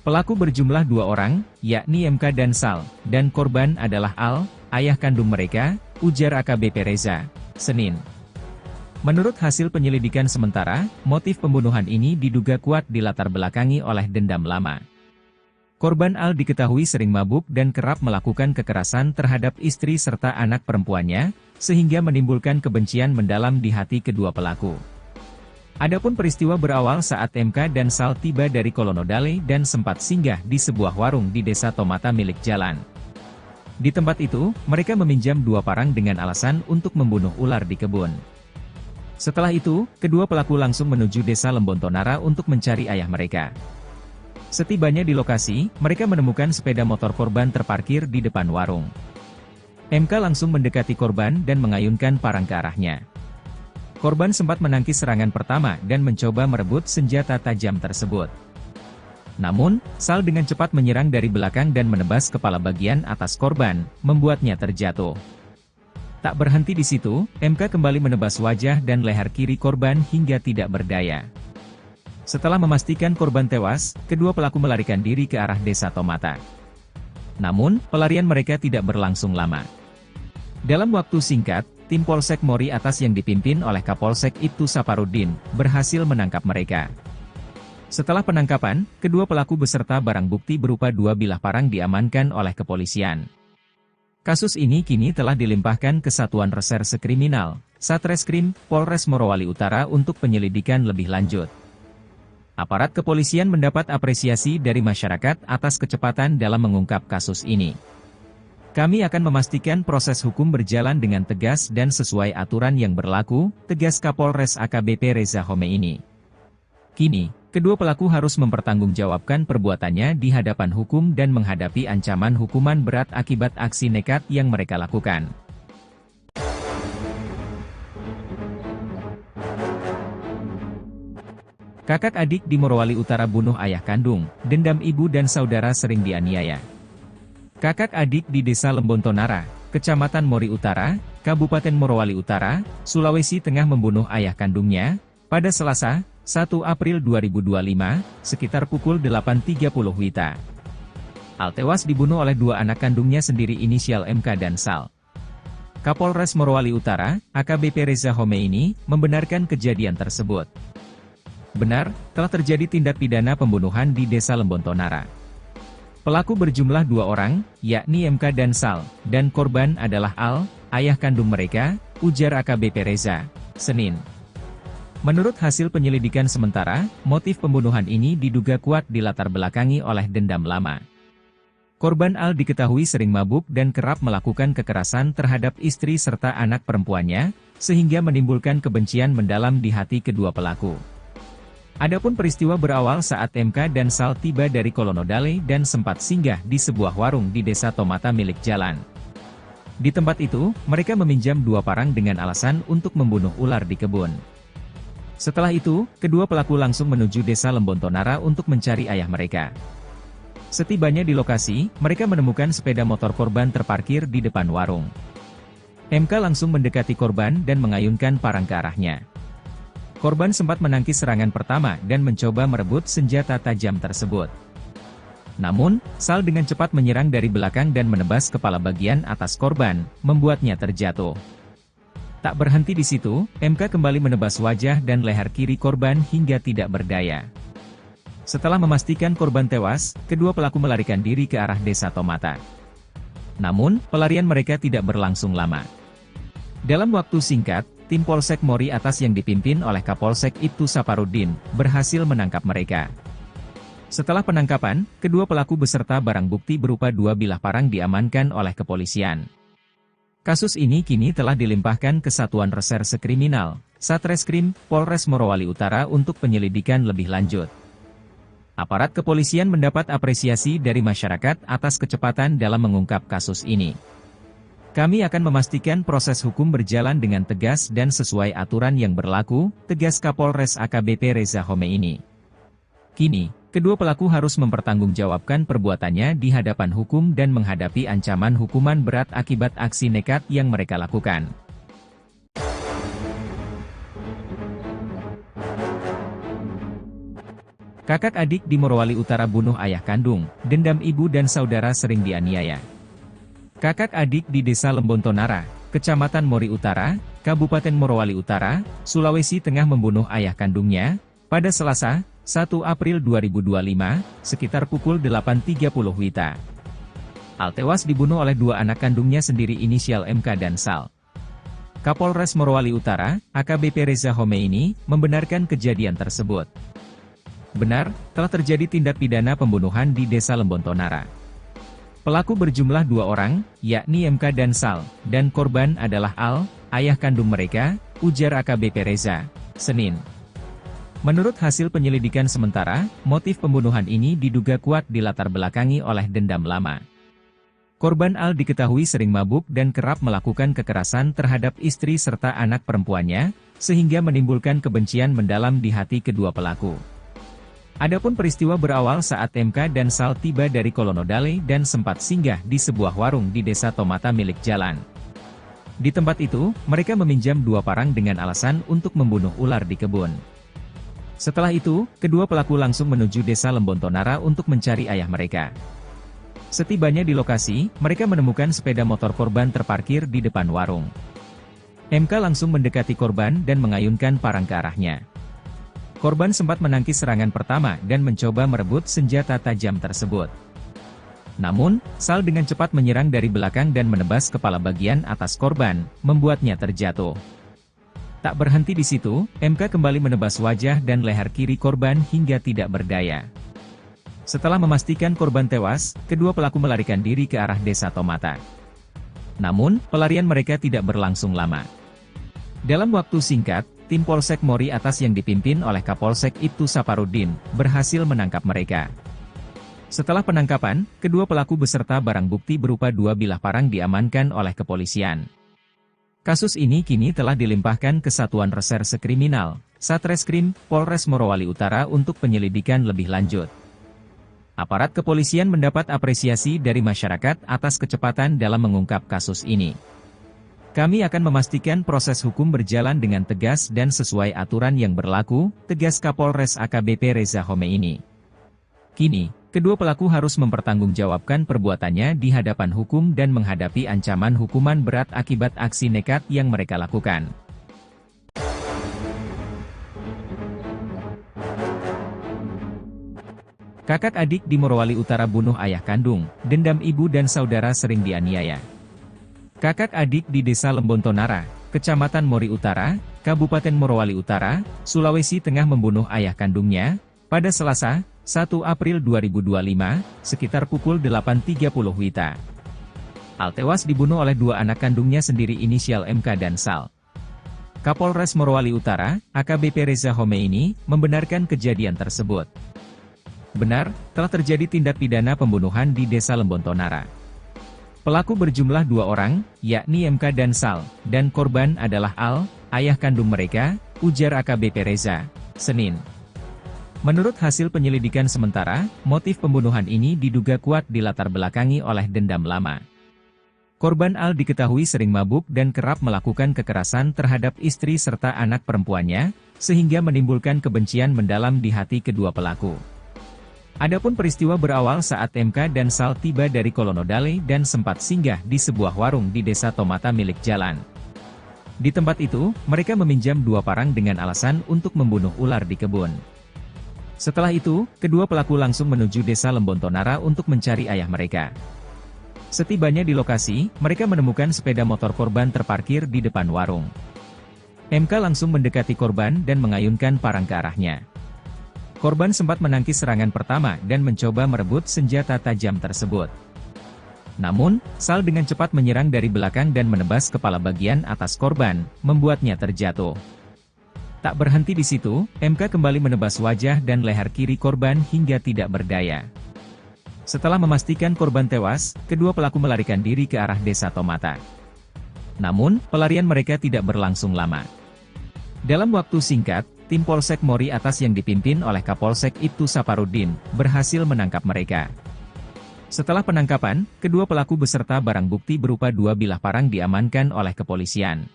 Pelaku berjumlah 2 orang, yakni MK dan Sal, dan korban adalah Al, ayah kandung mereka, ujar AKBP Reza, Senin. Menurut hasil penyelidikan sementara, motif pembunuhan ini diduga kuat dilatar belakangi oleh dendam lama. Korban Al diketahui sering mabuk dan kerap melakukan kekerasan terhadap istri serta anak perempuannya, sehingga menimbulkan kebencian mendalam di hati kedua pelaku. Adapun peristiwa berawal saat MK dan Sal tiba dari Kolonodale dan sempat singgah di sebuah warung di Desa Tomata milik Jalan. Di tempat itu, mereka meminjam 2 parang dengan alasan untuk membunuh ular di kebun. Setelah itu, kedua pelaku langsung menuju Desa Lembontonara untuk mencari ayah mereka. Setibanya di lokasi, mereka menemukan sepeda motor korban terparkir di depan warung. MK langsung mendekati korban dan mengayunkan parang ke arahnya. Korban sempat menangkis serangan pertama dan mencoba merebut senjata tajam tersebut. Namun, Sal dengan cepat menyerang dari belakang dan menebas kepala bagian atas korban, membuatnya terjatuh. Tak berhenti di situ, MK kembali menebas wajah dan leher kiri korban hingga tidak berdaya. Setelah memastikan korban tewas, kedua pelaku melarikan diri ke arah desa Tomata. Namun, pelarian mereka tidak berlangsung lama. Dalam waktu singkat, tim Polsek Mori Atas yang dipimpin oleh Kapolsek Ibtu Saparudin, berhasil menangkap mereka. Setelah penangkapan, kedua pelaku beserta barang bukti berupa 2 bilah parang diamankan oleh kepolisian. Kasus ini kini telah dilimpahkan ke Satuan Reserse Kriminal, Satreskrim, Polres Morowali Utara untuk penyelidikan lebih lanjut. Aparat kepolisian mendapat apresiasi dari masyarakat atas kecepatan dalam mengungkap kasus ini. Kami akan memastikan proses hukum berjalan dengan tegas dan sesuai aturan yang berlaku, tegas Kapolres AKBP Reza Homeini. Kini, kedua pelaku harus mempertanggungjawabkan perbuatannya di hadapan hukum dan menghadapi ancaman hukuman berat akibat aksi nekat yang mereka lakukan. Kakak adik di Morowali Utara bunuh ayah kandung, dendam ibu dan saudara sering dianiaya. Kakak adik di Desa Lembontonara, Kecamatan Mori Utara, Kabupaten Morowali Utara, Sulawesi Tengah membunuh ayah kandungnya, pada Selasa, 1 April 2025, sekitar pukul 8.30 WITA. Al tewas dibunuh oleh dua anak kandungnya sendiri inisial MK dan Sal. Kapolres Morowali Utara, AKBP Reza Homeini, membenarkan kejadian tersebut. Benar, telah terjadi tindak pidana pembunuhan di Desa Lembontonara. Pelaku berjumlah 2 orang, yakni MK dan Sal, dan korban adalah Al, ayah kandung mereka, ujar AKBP Reza, Senin. Menurut hasil penyelidikan sementara, motif pembunuhan ini diduga kuat dilatar belakangi oleh dendam lama. Korban Al diketahui sering mabuk dan kerap melakukan kekerasan terhadap istri serta anak perempuannya, sehingga menimbulkan kebencian mendalam di hati kedua pelaku. Adapun peristiwa berawal saat MK dan Sal tiba dari Kolonodale dan sempat singgah di sebuah warung di Desa Tomata milik Jalan. Di tempat itu, mereka meminjam 2 parang dengan alasan untuk membunuh ular di kebun. Setelah itu, kedua pelaku langsung menuju Desa Lembontonara untuk mencari ayah mereka. Setibanya di lokasi, mereka menemukan sepeda motor korban terparkir di depan warung. MK langsung mendekati korban dan mengayunkan parang ke arahnya. Korban sempat menangkis serangan pertama dan mencoba merebut senjata tajam tersebut. Namun, Sal dengan cepat menyerang dari belakang dan menebas kepala bagian atas korban, membuatnya terjatuh. Tak berhenti di situ, MK kembali menebas wajah dan leher kiri korban hingga tidak berdaya. Setelah memastikan korban tewas, kedua pelaku melarikan diri ke arah Desa Tomata. Namun, pelarian mereka tidak berlangsung lama. Dalam waktu singkat, tim Polsek Mori Atas yang dipimpin oleh Kapolsek Ibtu Saparudin, berhasil menangkap mereka. Setelah penangkapan, kedua pelaku beserta barang bukti berupa 2 bilah parang diamankan oleh kepolisian. Kasus ini kini telah dilimpahkan ke Satuan Reserse Kriminal, Satreskrim, Polres Morowali Utara untuk penyelidikan lebih lanjut. Aparat kepolisian mendapat apresiasi dari masyarakat atas kecepatan dalam mengungkap kasus ini. Kami akan memastikan proses hukum berjalan dengan tegas dan sesuai aturan yang berlaku, tegas Kapolres AKBP Reza Homeini. Kini, kedua pelaku harus mempertanggungjawabkan perbuatannya di hadapan hukum dan menghadapi ancaman hukuman berat akibat aksi nekat yang mereka lakukan. Kakak adik di Morowali Utara bunuh ayah kandung, dendam ibu dan saudara sering dianiaya. Kakak adik di Desa Lembontonara, Kecamatan Mori Utara, Kabupaten Morowali Utara, Sulawesi Tengah membunuh ayah kandungnya, pada Selasa, 1 April 2025, sekitar pukul 8.30 WITA. Al tewas dibunuh oleh 2 anak kandungnya sendiri inisial MK dan Sal. Kapolres Morowali Utara, AKBP Reza Homeini, membenarkan kejadian tersebut. Benar, telah terjadi tindak pidana pembunuhan di Desa Lembontonara. Pelaku berjumlah 2 orang, yakni MK dan Sal, dan korban adalah Al, ayah kandung mereka, ujar AKBP Reza, Senin. Menurut hasil penyelidikan sementara, motif pembunuhan ini diduga kuat dilatar belakangi oleh dendam lama. Korban Al diketahui sering mabuk dan kerap melakukan kekerasan terhadap istri serta anak perempuannya, sehingga menimbulkan kebencian mendalam di hati kedua pelaku. Adapun peristiwa berawal saat MK dan Sal tiba dari Kolonodale dan sempat singgah di sebuah warung di Desa Tomata milik Jalan. Di tempat itu, mereka meminjam 2 parang dengan alasan untuk membunuh ular di kebun. Setelah itu, kedua pelaku langsung menuju Desa Lembontonara untuk mencari ayah mereka. Setibanya di lokasi, mereka menemukan sepeda motor korban terparkir di depan warung. MK langsung mendekati korban dan mengayunkan parang ke arahnya. Korban sempat menangkis serangan pertama dan mencoba merebut senjata tajam tersebut. Namun, Sal dengan cepat menyerang dari belakang dan menebas kepala bagian atas korban, membuatnya terjatuh. Tak berhenti di situ, MK kembali menebas wajah dan leher kiri korban hingga tidak berdaya. Setelah memastikan korban tewas, kedua pelaku melarikan diri ke arah Desa Tomata. Namun, pelarian mereka tidak berlangsung lama. Dalam waktu singkat, tim Polsek Mori Atas yang dipimpin oleh Kapolsek Ibtu Saparudin, berhasil menangkap mereka. Setelah penangkapan, kedua pelaku beserta barang bukti berupa 2 bilah parang diamankan oleh kepolisian. Kasus ini kini telah dilimpahkan ke Satuan Reserse Kriminal, Satreskrim, Polres Morowali Utara untuk penyelidikan lebih lanjut. Aparat kepolisian mendapat apresiasi dari masyarakat atas kecepatan dalam mengungkap kasus ini. Kami akan memastikan proses hukum berjalan dengan tegas dan sesuai aturan yang berlaku, tegas Kapolres AKBP Reza Homeini. Kini, kedua pelaku harus mempertanggungjawabkan perbuatannya di hadapan hukum dan menghadapi ancaman hukuman berat akibat aksi nekat yang mereka lakukan. Kakak adik di Morowali Utara bunuh ayah kandung, dendam ibu dan saudara sering dianiaya. Kakak adik di Desa Lembontonara, Kecamatan Mori Utara, Kabupaten Morowali Utara, Sulawesi Tengah membunuh ayah kandungnya, pada Selasa, 1 April 2025, sekitar pukul 8.30 WITA. Al tewas dibunuh oleh 2 anak kandungnya sendiri inisial MK dan Sal. Kapolres Morowali Utara, AKBP Reza Homeini, membenarkan kejadian tersebut. Benar, telah terjadi tindak pidana pembunuhan di Desa Lembontonara. Pelaku berjumlah 2 orang, yakni MK dan Sal, dan korban adalah Al, ayah kandung mereka, ujar AKBP Reza, Senin. Menurut hasil penyelidikan sementara, motif pembunuhan ini diduga kuat dilatar belakangi oleh dendam lama. Korban Al diketahui sering mabuk dan kerap melakukan kekerasan terhadap istri serta anak perempuannya, sehingga menimbulkan kebencian mendalam di hati kedua pelaku. Adapun peristiwa berawal saat MK dan Sal tiba dari Kolonodale dan sempat singgah di sebuah warung di Desa Tomata milik Jalan. Di tempat itu, mereka meminjam 2 parang dengan alasan untuk membunuh ular di kebun. Setelah itu, kedua pelaku langsung menuju Desa Lembontonara untuk mencari ayah mereka. Setibanya di lokasi, mereka menemukan sepeda motor korban terparkir di depan warung. MK langsung mendekati korban dan mengayunkan parang ke arahnya. Korban sempat menangkis serangan pertama dan mencoba merebut senjata tajam tersebut. Namun, Sal dengan cepat menyerang dari belakang dan menebas kepala bagian atas korban, membuatnya terjatuh. Tak berhenti di situ, MK kembali menebas wajah dan leher kiri korban hingga tidak berdaya. Setelah memastikan korban tewas, kedua pelaku melarikan diri ke arah Desa Tomata. Namun, pelarian mereka tidak berlangsung lama. Dalam waktu singkat, tim Polsek Mori Atas yang dipimpin oleh Kapolsek Ibtu Saparudin, berhasil menangkap mereka. Setelah penangkapan, kedua pelaku beserta barang bukti berupa 2 bilah parang diamankan oleh kepolisian.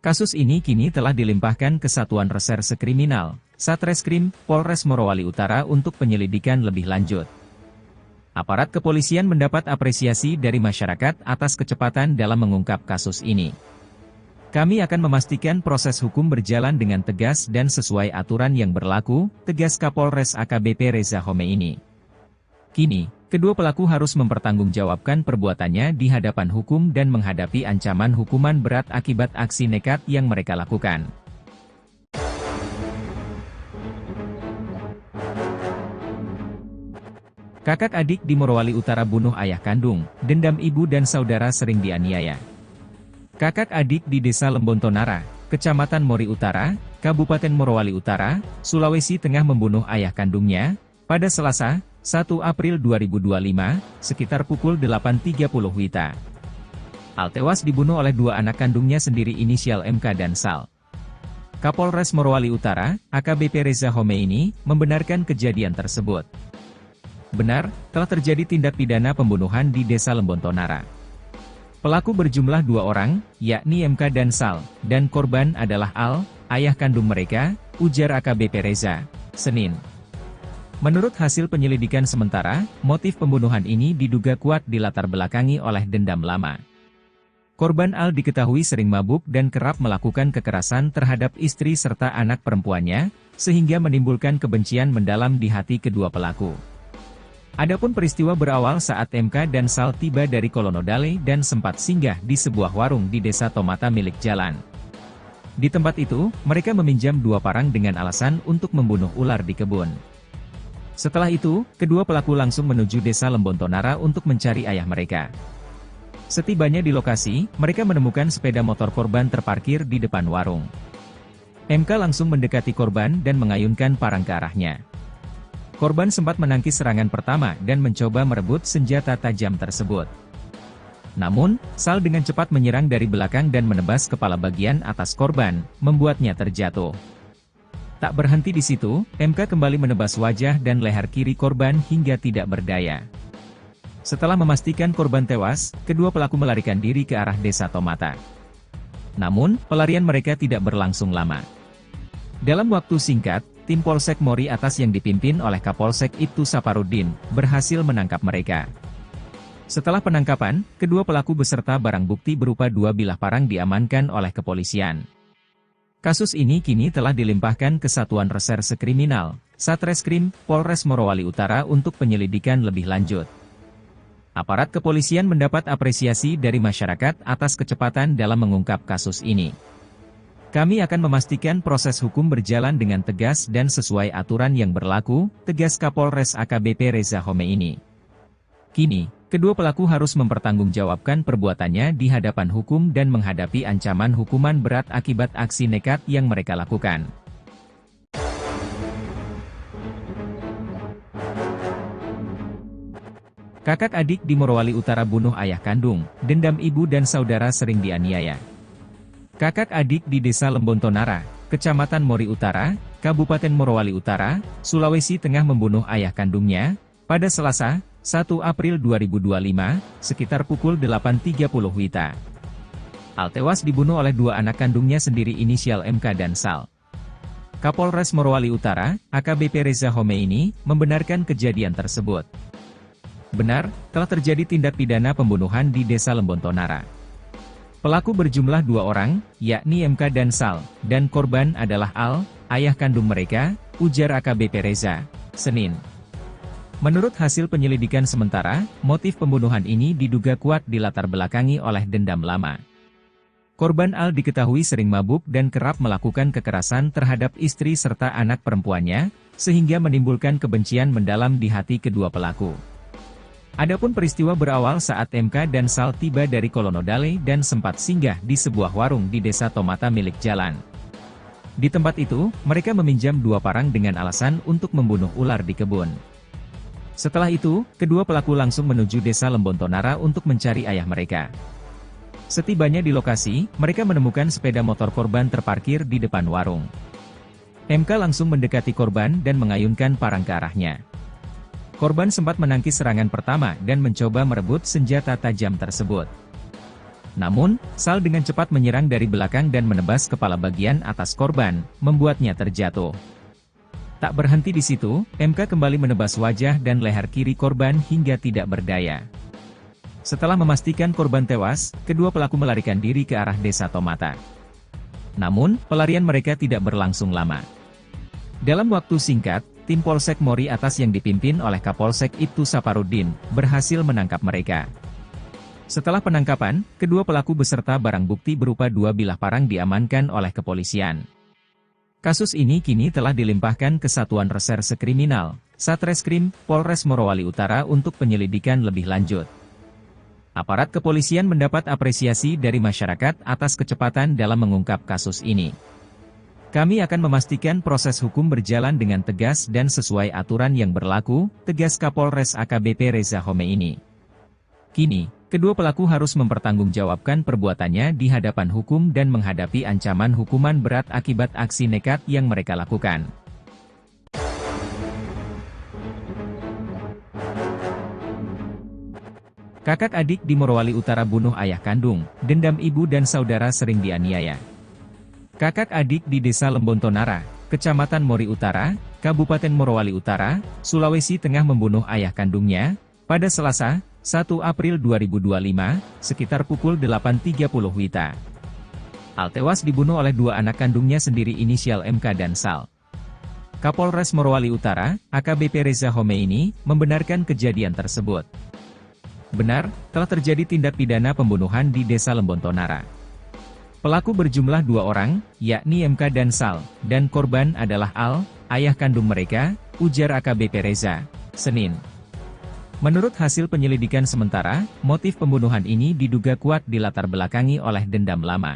Kasus ini kini telah dilimpahkan ke Satuan Reserse Kriminal, Satreskrim, Polres Morowali Utara untuk penyelidikan lebih lanjut. Aparat kepolisian mendapat apresiasi dari masyarakat atas kecepatan dalam mengungkap kasus ini. Kami akan memastikan proses hukum berjalan dengan tegas dan sesuai aturan yang berlaku, tegas Kapolres AKBP Reza Homeini. Kini, kedua pelaku harus mempertanggungjawabkan perbuatannya di hadapan hukum dan menghadapi ancaman hukuman berat akibat aksi nekat yang mereka lakukan. Kakak adik di Morowali Utara bunuh ayah kandung, dendam ibu dan saudara sering dianiaya. Kakak adik di Desa Lembontonara, Kecamatan Mori Utara, Kabupaten Morowali Utara, Sulawesi Tengah membunuh ayah kandungnya, pada Selasa, 1 April 2025, sekitar pukul 8.30 WITA. Al tewas dibunuh oleh dua anak kandungnya sendiri inisial MK dan Sal. Kapolres Morowali Utara, AKBP Reza Homeini, membenarkan kejadian tersebut. Benar, telah terjadi tindak pidana pembunuhan di Desa Lembontonara. Pelaku berjumlah dua orang, yakni MK dan Sal, dan korban adalah Al, ayah kandung mereka, ujar AKBP Reza, Senin. Menurut hasil penyelidikan sementara, motif pembunuhan ini diduga kuat dilatar belakangi oleh dendam lama. Korban Al diketahui sering mabuk dan kerap melakukan kekerasan terhadap istri serta anak perempuannya, sehingga menimbulkan kebencian mendalam di hati kedua pelaku. Adapun peristiwa berawal saat MK dan Sal tiba dari Kolonodale dan sempat singgah di sebuah warung di Desa Tomata milik Jalan. Di tempat itu, mereka meminjam dua parang dengan alasan untuk membunuh ular di kebun. Setelah itu, kedua pelaku langsung menuju Desa Lembontonara untuk mencari ayah mereka. Setibanya di lokasi, mereka menemukan sepeda motor korban terparkir di depan warung. MK langsung mendekati korban dan mengayunkan parang ke arahnya. Korban sempat menangkis serangan pertama dan mencoba merebut senjata tajam tersebut. Namun, Sal dengan cepat menyerang dari belakang dan menebas kepala bagian atas korban, membuatnya terjatuh. Tak berhenti di situ, MK kembali menebas wajah dan leher kiri korban hingga tidak berdaya. Setelah memastikan korban tewas, kedua pelaku melarikan diri ke arah Desa Tomata. Namun, pelarian mereka tidak berlangsung lama. Dalam waktu singkat, tim Polsek Mori Atas yang dipimpin oleh Kapolsek Ibtu Saparudin, berhasil menangkap mereka. Setelah penangkapan, kedua pelaku beserta barang bukti berupa dua bilah parang diamankan oleh kepolisian. Kasus ini kini telah dilimpahkan ke Satuan Reserse Kriminal, Satreskrim, Polres Morowali Utara untuk penyelidikan lebih lanjut. Aparat kepolisian mendapat apresiasi dari masyarakat atas kecepatan dalam mengungkap kasus ini. Kami akan memastikan proses hukum berjalan dengan tegas dan sesuai aturan yang berlaku, tegas Kapolres AKBP Reza Homeini. Kini, kedua pelaku harus mempertanggungjawabkan perbuatannya di hadapan hukum dan menghadapi ancaman hukuman berat akibat aksi nekat yang mereka lakukan. Kakak adik di Morowali Utara bunuh ayah kandung, dendam ibu dan saudara sering dianiaya. Kakak adik di Desa Lembontonara, Kecamatan Mori Utara, Kabupaten Morowali Utara, Sulawesi Tengah membunuh ayah kandungnya, pada Selasa, 1 April 2025, sekitar pukul 8.30 WITA. Al tewas dibunuh oleh dua anak kandungnya sendiri inisial MK dan Sal. Kapolres Morowali Utara, AKBP Reza Homeini, membenarkan kejadian tersebut. Benar, telah terjadi tindak pidana pembunuhan di Desa Lembontonara. Pelaku berjumlah dua orang, yakni MK dan Sal, dan korban adalah Al, ayah kandung mereka, ujar AKBP Reza, Senin. Menurut hasil penyelidikan sementara, motif pembunuhan ini diduga kuat dilatar belakangi oleh dendam lama. Korban Al diketahui sering mabuk dan kerap melakukan kekerasan terhadap istri serta anak perempuannya, sehingga menimbulkan kebencian mendalam di hati kedua pelaku. Adapun peristiwa berawal saat MK dan Sal tiba dari Kolonodale dan sempat singgah di sebuah warung di Desa Tomata milik Jalan. Di tempat itu, mereka meminjam dua parang dengan alasan untuk membunuh ular di kebun. Setelah itu, kedua pelaku langsung menuju Desa Lembontonara untuk mencari ayah mereka. Setibanya di lokasi, mereka menemukan sepeda motor korban terparkir di depan warung. MK langsung mendekati korban dan mengayunkan parang ke arahnya. Korban sempat menangkis serangan pertama dan mencoba merebut senjata tajam tersebut. Namun, Sal dengan cepat menyerang dari belakang dan menebas kepala bagian atas korban, membuatnya terjatuh. Tak berhenti di situ, MK kembali menebas wajah dan leher kiri korban hingga tidak berdaya. Setelah memastikan korban tewas, kedua pelaku melarikan diri ke arah Desa Tomata. Namun, pelarian mereka tidak berlangsung lama. Dalam waktu singkat, tim Polsek Mori Atas yang dipimpin oleh Kapolsek Ibtu Saparudin, berhasil menangkap mereka. Setelah penangkapan, kedua pelaku beserta barang bukti berupa dua bilah parang diamankan oleh kepolisian. Kasus ini kini telah dilimpahkan ke Satuan Reserse Kriminal, Satreskrim, Polres Morowali Utara untuk penyelidikan lebih lanjut. Aparat kepolisian mendapat apresiasi dari masyarakat atas kecepatan dalam mengungkap kasus ini. Kami akan memastikan proses hukum berjalan dengan tegas dan sesuai aturan yang berlaku, tegas Kapolres AKBP Reza Khomeini. Kini, kedua pelaku harus mempertanggungjawabkan perbuatannya di hadapan hukum dan menghadapi ancaman hukuman berat akibat aksi nekat yang mereka lakukan. Kakak adik di Morowali Utara bunuh ayah kandung, dendam ibu dan saudara sering dianiaya. Kakak adik di Desa Lembontonara, Kecamatan Mori Utara, Kabupaten Morowali Utara, Sulawesi Tengah membunuh ayah kandungnya, pada Selasa, 1 April 2025, sekitar pukul 8.30 WITA. Al tewas dibunuh oleh dua anak kandungnya sendiri inisial MK dan Sal. Kapolres Morowali Utara, AKBP Reza Khomeini, membenarkan kejadian tersebut. Benar, telah terjadi tindak pidana pembunuhan di Desa Lembontonara. Pelaku berjumlah dua orang, yakni MK dan Sal, dan korban adalah Al, ayah kandung mereka, ujar AKBP Reza, Senin. Menurut hasil penyelidikan sementara, motif pembunuhan ini diduga kuat dilatar belakangi oleh dendam lama.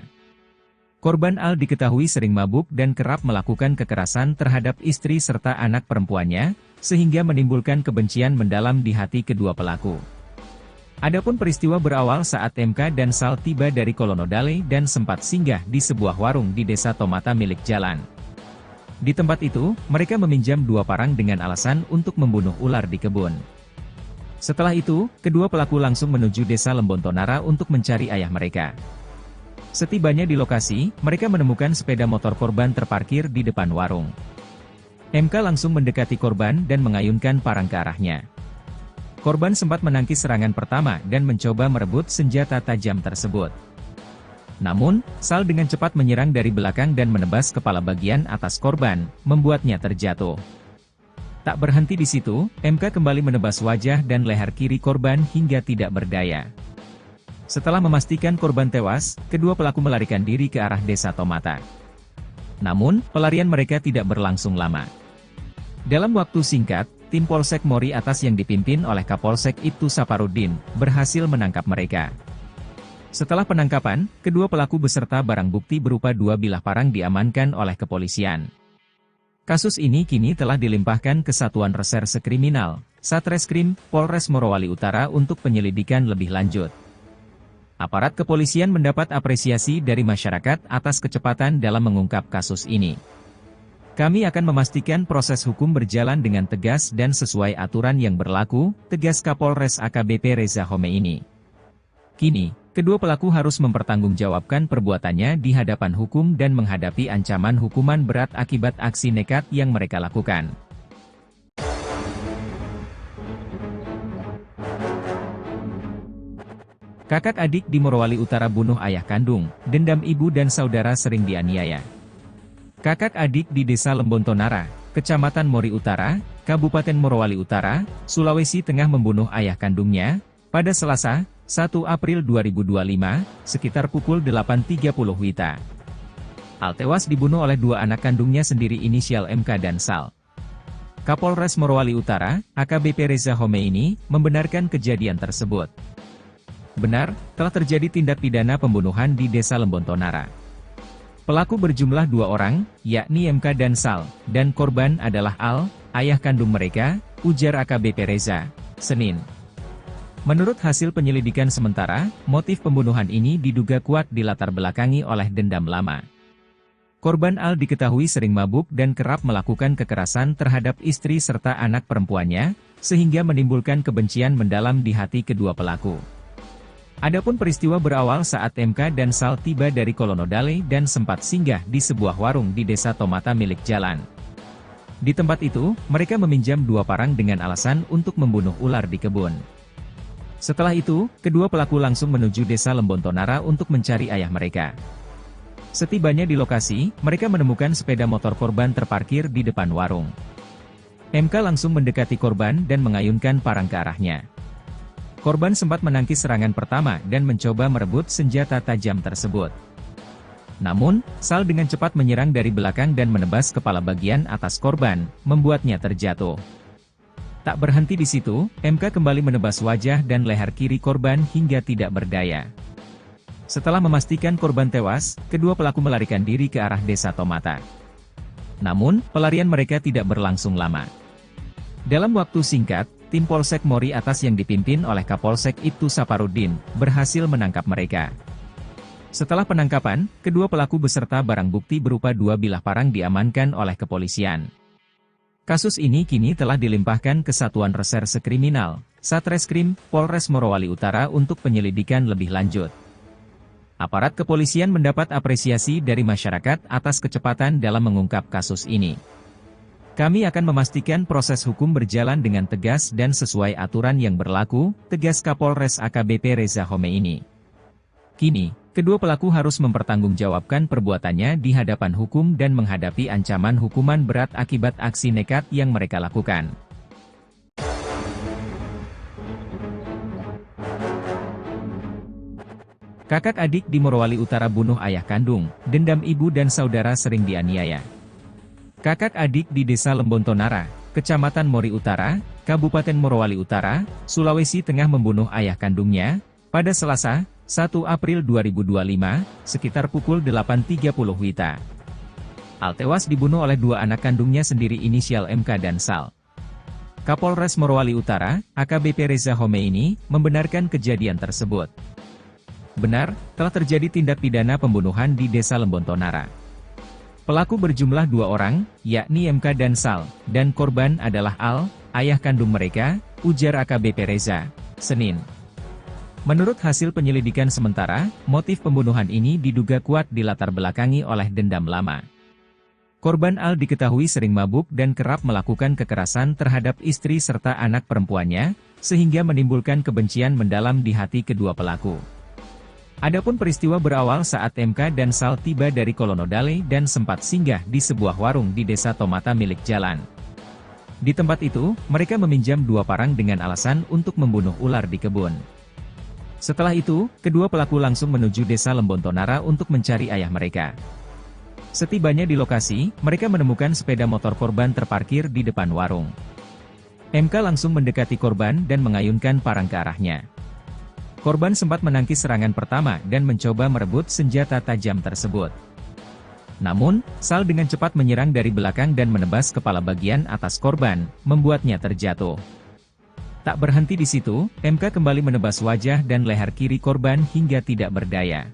Korban Al diketahui sering mabuk dan kerap melakukan kekerasan terhadap istri serta anak perempuannya, sehingga menimbulkan kebencian mendalam di hati kedua pelaku. Adapun peristiwa berawal saat MK dan Sal tiba dari Kolonodale dan sempat singgah di sebuah warung di Desa Tomata milik Jalan. Di tempat itu, mereka meminjam dua parang dengan alasan untuk membunuh ular di kebun. Setelah itu, kedua pelaku langsung menuju Desa Lembontonara untuk mencari ayah mereka. Setibanya di lokasi, mereka menemukan sepeda motor korban terparkir di depan warung. MK langsung mendekati korban dan mengayunkan parang ke arahnya. Korban sempat menangkis serangan pertama dan mencoba merebut senjata tajam tersebut. Namun, Sal dengan cepat menyerang dari belakang dan menebas kepala bagian atas korban, membuatnya terjatuh. Tak berhenti di situ, MK kembali menebas wajah dan leher kiri korban hingga tidak berdaya. Setelah memastikan korban tewas, kedua pelaku melarikan diri ke arah Desa Tomata. Namun, pelarian mereka tidak berlangsung lama. Dalam waktu singkat, tim Polsek Mori Atas yang dipimpin oleh Kapolsek Ibtu Saparudin, berhasil menangkap mereka. Setelah penangkapan, kedua pelaku beserta barang bukti berupa dua bilah parang diamankan oleh kepolisian. Kasus ini kini telah dilimpahkan ke Satuan Reserse Kriminal, Satreskrim, Polres Morowali Utara untuk penyelidikan lebih lanjut. Aparat kepolisian mendapat apresiasi dari masyarakat atas kecepatan dalam mengungkap kasus ini. Kami akan memastikan proses hukum berjalan dengan tegas dan sesuai aturan yang berlaku, tegas Kapolres AKBP Reza Khomeini. Kini, kedua pelaku harus mempertanggungjawabkan perbuatannya di hadapan hukum dan menghadapi ancaman hukuman berat akibat aksi nekat yang mereka lakukan. Kakak adik di Morowali Utara bunuh ayah kandung, dendam ibu dan saudara sering dianiaya. Kakak adik di Desa Lembontonara, Kecamatan Mori Utara, Kabupaten Morowali Utara, Sulawesi Tengah membunuh ayah kandungnya, pada Selasa, 1 April 2025, sekitar pukul 8.30 WITA. Al tewas dibunuh oleh dua anak kandungnya sendiri inisial MK dan Sal. Kapolres Morowali Utara, AKBP Reza Khomeini, membenarkan kejadian tersebut. Benar, telah terjadi tindak pidana pembunuhan di Desa Lembontonara. Pelaku berjumlah dua orang, yakni MK dan Sal, dan korban adalah Al, ayah kandung mereka, ujar AKBP Reza, Senin. Menurut hasil penyelidikan sementara, motif pembunuhan ini diduga kuat dilatar belakangi oleh dendam lama. Korban Al diketahui sering mabuk dan kerap melakukan kekerasan terhadap istri serta anak perempuannya, sehingga menimbulkan kebencian mendalam di hati kedua pelaku. Adapun peristiwa berawal saat MK dan Sal tiba dari Kolonodale dan sempat singgah di sebuah warung di Desa Tomata milik Jalan. Di tempat itu, mereka meminjam dua parang dengan alasan untuk membunuh ular di kebun. Setelah itu, kedua pelaku langsung menuju Desa Lembontonara untuk mencari ayah mereka. Setibanya di lokasi, mereka menemukan sepeda motor korban terparkir di depan warung. MK langsung mendekati korban dan mengayunkan parang ke arahnya. Korban sempat menangkis serangan pertama dan mencoba merebut senjata tajam tersebut. Namun, Sal dengan cepat menyerang dari belakang dan menebas kepala bagian atas korban, membuatnya terjatuh. Tak berhenti di situ, MK kembali menebas wajah dan leher kiri korban hingga tidak berdaya. Setelah memastikan korban tewas, kedua pelaku melarikan diri ke arah Desa Tomata. Namun, pelarian mereka tidak berlangsung lama. Dalam waktu singkat, tim Polsek Mori Atas yang dipimpin oleh Kapolsek Ibtu Saparudin, berhasil menangkap mereka. Setelah penangkapan, kedua pelaku beserta barang bukti berupa 2 bilah parang diamankan oleh kepolisian. Kasus ini kini telah dilimpahkan ke Satuan Reserse Kriminal, Satreskrim, Polres Morowali Utara untuk penyelidikan lebih lanjut. Aparat kepolisian mendapat apresiasi dari masyarakat atas kecepatan dalam mengungkap kasus ini. Kami akan memastikan proses hukum berjalan dengan tegas dan sesuai aturan yang berlaku, tegas Kapolres AKBP Reza Homeini. Kini, kedua pelaku harus mempertanggungjawabkan perbuatannya di hadapan hukum dan menghadapi ancaman hukuman berat akibat aksi nekat yang mereka lakukan. Kakak adik di Morowali Utara bunuh ayah kandung, dendam ibu dan saudara sering dianiaya. Kakak adik di Desa Lembontonara, Kecamatan Mori Utara, Kabupaten Morowali Utara, Sulawesi Tengah membunuh ayah kandungnya, pada Selasa, 1 April 2025, sekitar pukul 8.30 WITA. Al tewas dibunuh oleh 2 anak kandungnya sendiri inisial MK dan Sal. Kapolres Morowali Utara, AKBP Reza Homeini, membenarkan kejadian tersebut. Benar, telah terjadi tindak pidana pembunuhan di Desa Lembontonara. Pelaku berjumlah 2 orang, yakni MK dan Sal, dan korban adalah Al, ayah kandung mereka, ujar AKBP Reza, Senin. Menurut hasil penyelidikan sementara, motif pembunuhan ini diduga kuat dilatar belakangi oleh dendam lama. Korban Al diketahui sering mabuk dan kerap melakukan kekerasan terhadap istri serta anak perempuannya, sehingga menimbulkan kebencian mendalam di hati kedua pelaku. Adapun peristiwa berawal saat MK dan Sal tiba dari Kolonodale dan sempat singgah di sebuah warung di Desa Tomata milik Jalan. Di tempat itu, mereka meminjam 2 parang dengan alasan untuk membunuh ular di kebun. Setelah itu, kedua pelaku langsung menuju Desa Lembontonara untuk mencari ayah mereka. Setibanya di lokasi, mereka menemukan sepeda motor korban terparkir di depan warung. MK langsung mendekati korban dan mengayunkan parang ke arahnya. Korban sempat menangkis serangan pertama dan mencoba merebut senjata tajam tersebut. Namun, Sal dengan cepat menyerang dari belakang dan menebas kepala bagian atas korban, membuatnya terjatuh. Tak berhenti di situ, MK kembali menebas wajah dan leher kiri korban hingga tidak berdaya.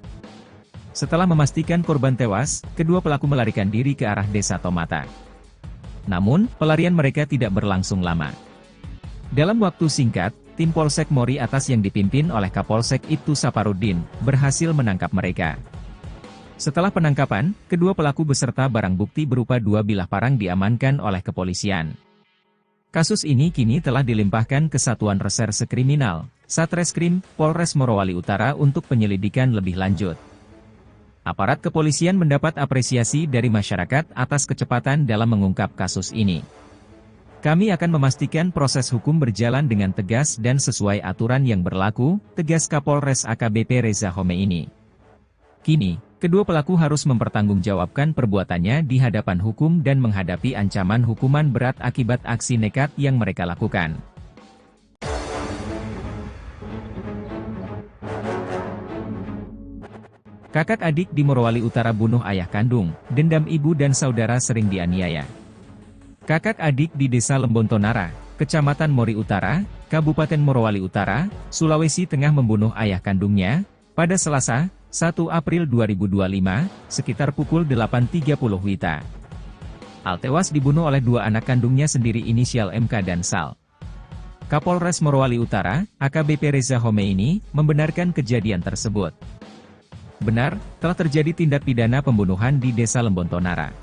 Setelah memastikan korban tewas, kedua pelaku melarikan diri ke arah Desa Tomata. Namun, pelarian mereka tidak berlangsung lama. Dalam waktu singkat, tim Polsek Mori Atas yang dipimpin oleh Kapolsek Ibtu Saparudin, berhasil menangkap mereka. Setelah penangkapan, kedua pelaku beserta barang bukti berupa 2 bilah parang diamankan oleh kepolisian. Kasus ini kini telah dilimpahkan ke Satuan Reserse Kriminal, Satreskrim, Polres Morowali Utara untuk penyelidikan lebih lanjut. Aparat kepolisian mendapat apresiasi dari masyarakat atas kecepatan dalam mengungkap kasus ini. Kami akan memastikan proses hukum berjalan dengan tegas dan sesuai aturan yang berlaku, tegas Kapolres AKBP Reza Homeini. Kini, kedua pelaku harus mempertanggungjawabkan perbuatannya di hadapan hukum dan menghadapi ancaman hukuman berat akibat aksi nekat yang mereka lakukan. Kakak adik di Morowali Utara bunuh ayah kandung, dendam ibu dan saudara sering dianiaya. Kakak adik di Desa Lembontonara, Kecamatan Mori Utara, Kabupaten Morowali Utara, Sulawesi Tengah membunuh ayah kandungnya, pada Selasa, 1 April 2025, sekitar pukul 8.30 WITA. Al tewas dibunuh oleh 2 anak kandungnya sendiri inisial MK dan Sal. Kapolres Morowali Utara, AKBP Reza Homeini, membenarkan kejadian tersebut. Benar, telah terjadi tindak pidana pembunuhan di Desa Lembontonara.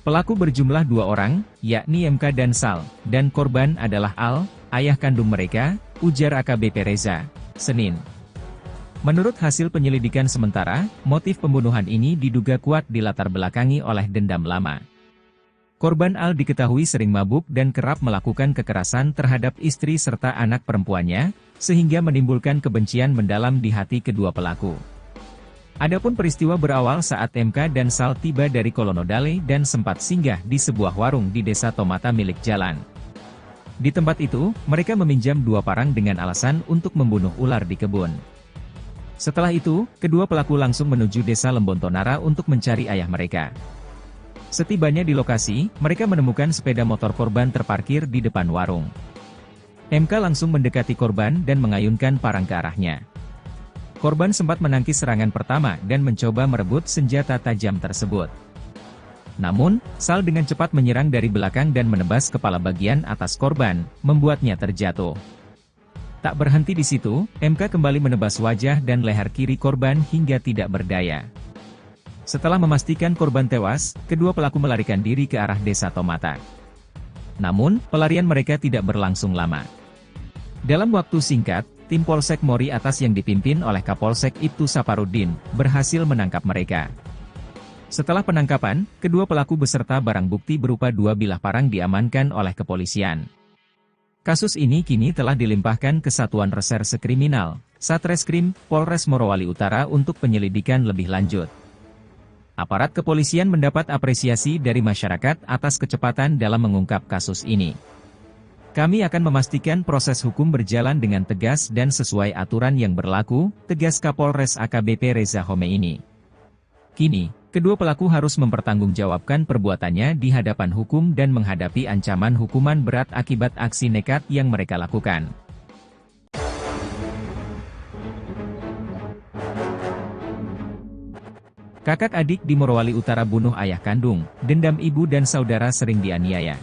Pelaku berjumlah 2 orang, yakni MK dan Sal, dan korban adalah Al, ayah kandung mereka, ujar AKBP Reza, Senin. Menurut hasil penyelidikan sementara, motif pembunuhan ini diduga kuat dilatar belakangi oleh dendam lama. Korban Al diketahui sering mabuk dan kerap melakukan kekerasan terhadap istri serta anak perempuannya, sehingga menimbulkan kebencian mendalam di hati kedua pelaku. Adapun peristiwa berawal saat MK dan Sal tiba dari Kolonodale dan sempat singgah di sebuah warung di Desa Tomata milik Jalan. Di tempat itu, mereka meminjam 2 parang dengan alasan untuk membunuh ular di kebun. Setelah itu, kedua pelaku langsung menuju Desa Lembontonara untuk mencari ayah mereka. Setibanya di lokasi, mereka menemukan sepeda motor korban terparkir di depan warung. MK langsung mendekati korban dan mengayunkan parang ke arahnya. Korban sempat menangkis serangan pertama dan mencoba merebut senjata tajam tersebut. Namun, Sal dengan cepat menyerang dari belakang dan menebas kepala bagian atas korban, membuatnya terjatuh. Tak berhenti di situ, MK kembali menebas wajah dan leher kiri korban hingga tidak berdaya. Setelah memastikan korban tewas, kedua pelaku melarikan diri ke arah desa Tomata. Namun, pelarian mereka tidak berlangsung lama. Dalam waktu singkat, tim Polsek Mori Atas yang dipimpin oleh Kapolsek Ibtu Saparudin, berhasil menangkap mereka. Setelah penangkapan, kedua pelaku beserta barang bukti berupa 2 bilah parang diamankan oleh kepolisian. Kasus ini kini telah dilimpahkan ke Satuan Reserse Kriminal, Satreskrim, Polres Morowali Utara untuk penyelidikan lebih lanjut. Aparat kepolisian mendapat apresiasi dari masyarakat atas kecepatan dalam mengungkap kasus ini. Kami akan memastikan proses hukum berjalan dengan tegas dan sesuai aturan yang berlaku, tegas Kapolres AKBP Reza Homeini. Kini, kedua pelaku harus mempertanggungjawabkan perbuatannya di hadapan hukum dan menghadapi ancaman hukuman berat akibat aksi nekat yang mereka lakukan. Kakak adik di Morowali Utara bunuh ayah kandung, dendam ibu dan saudara sering dianiaya.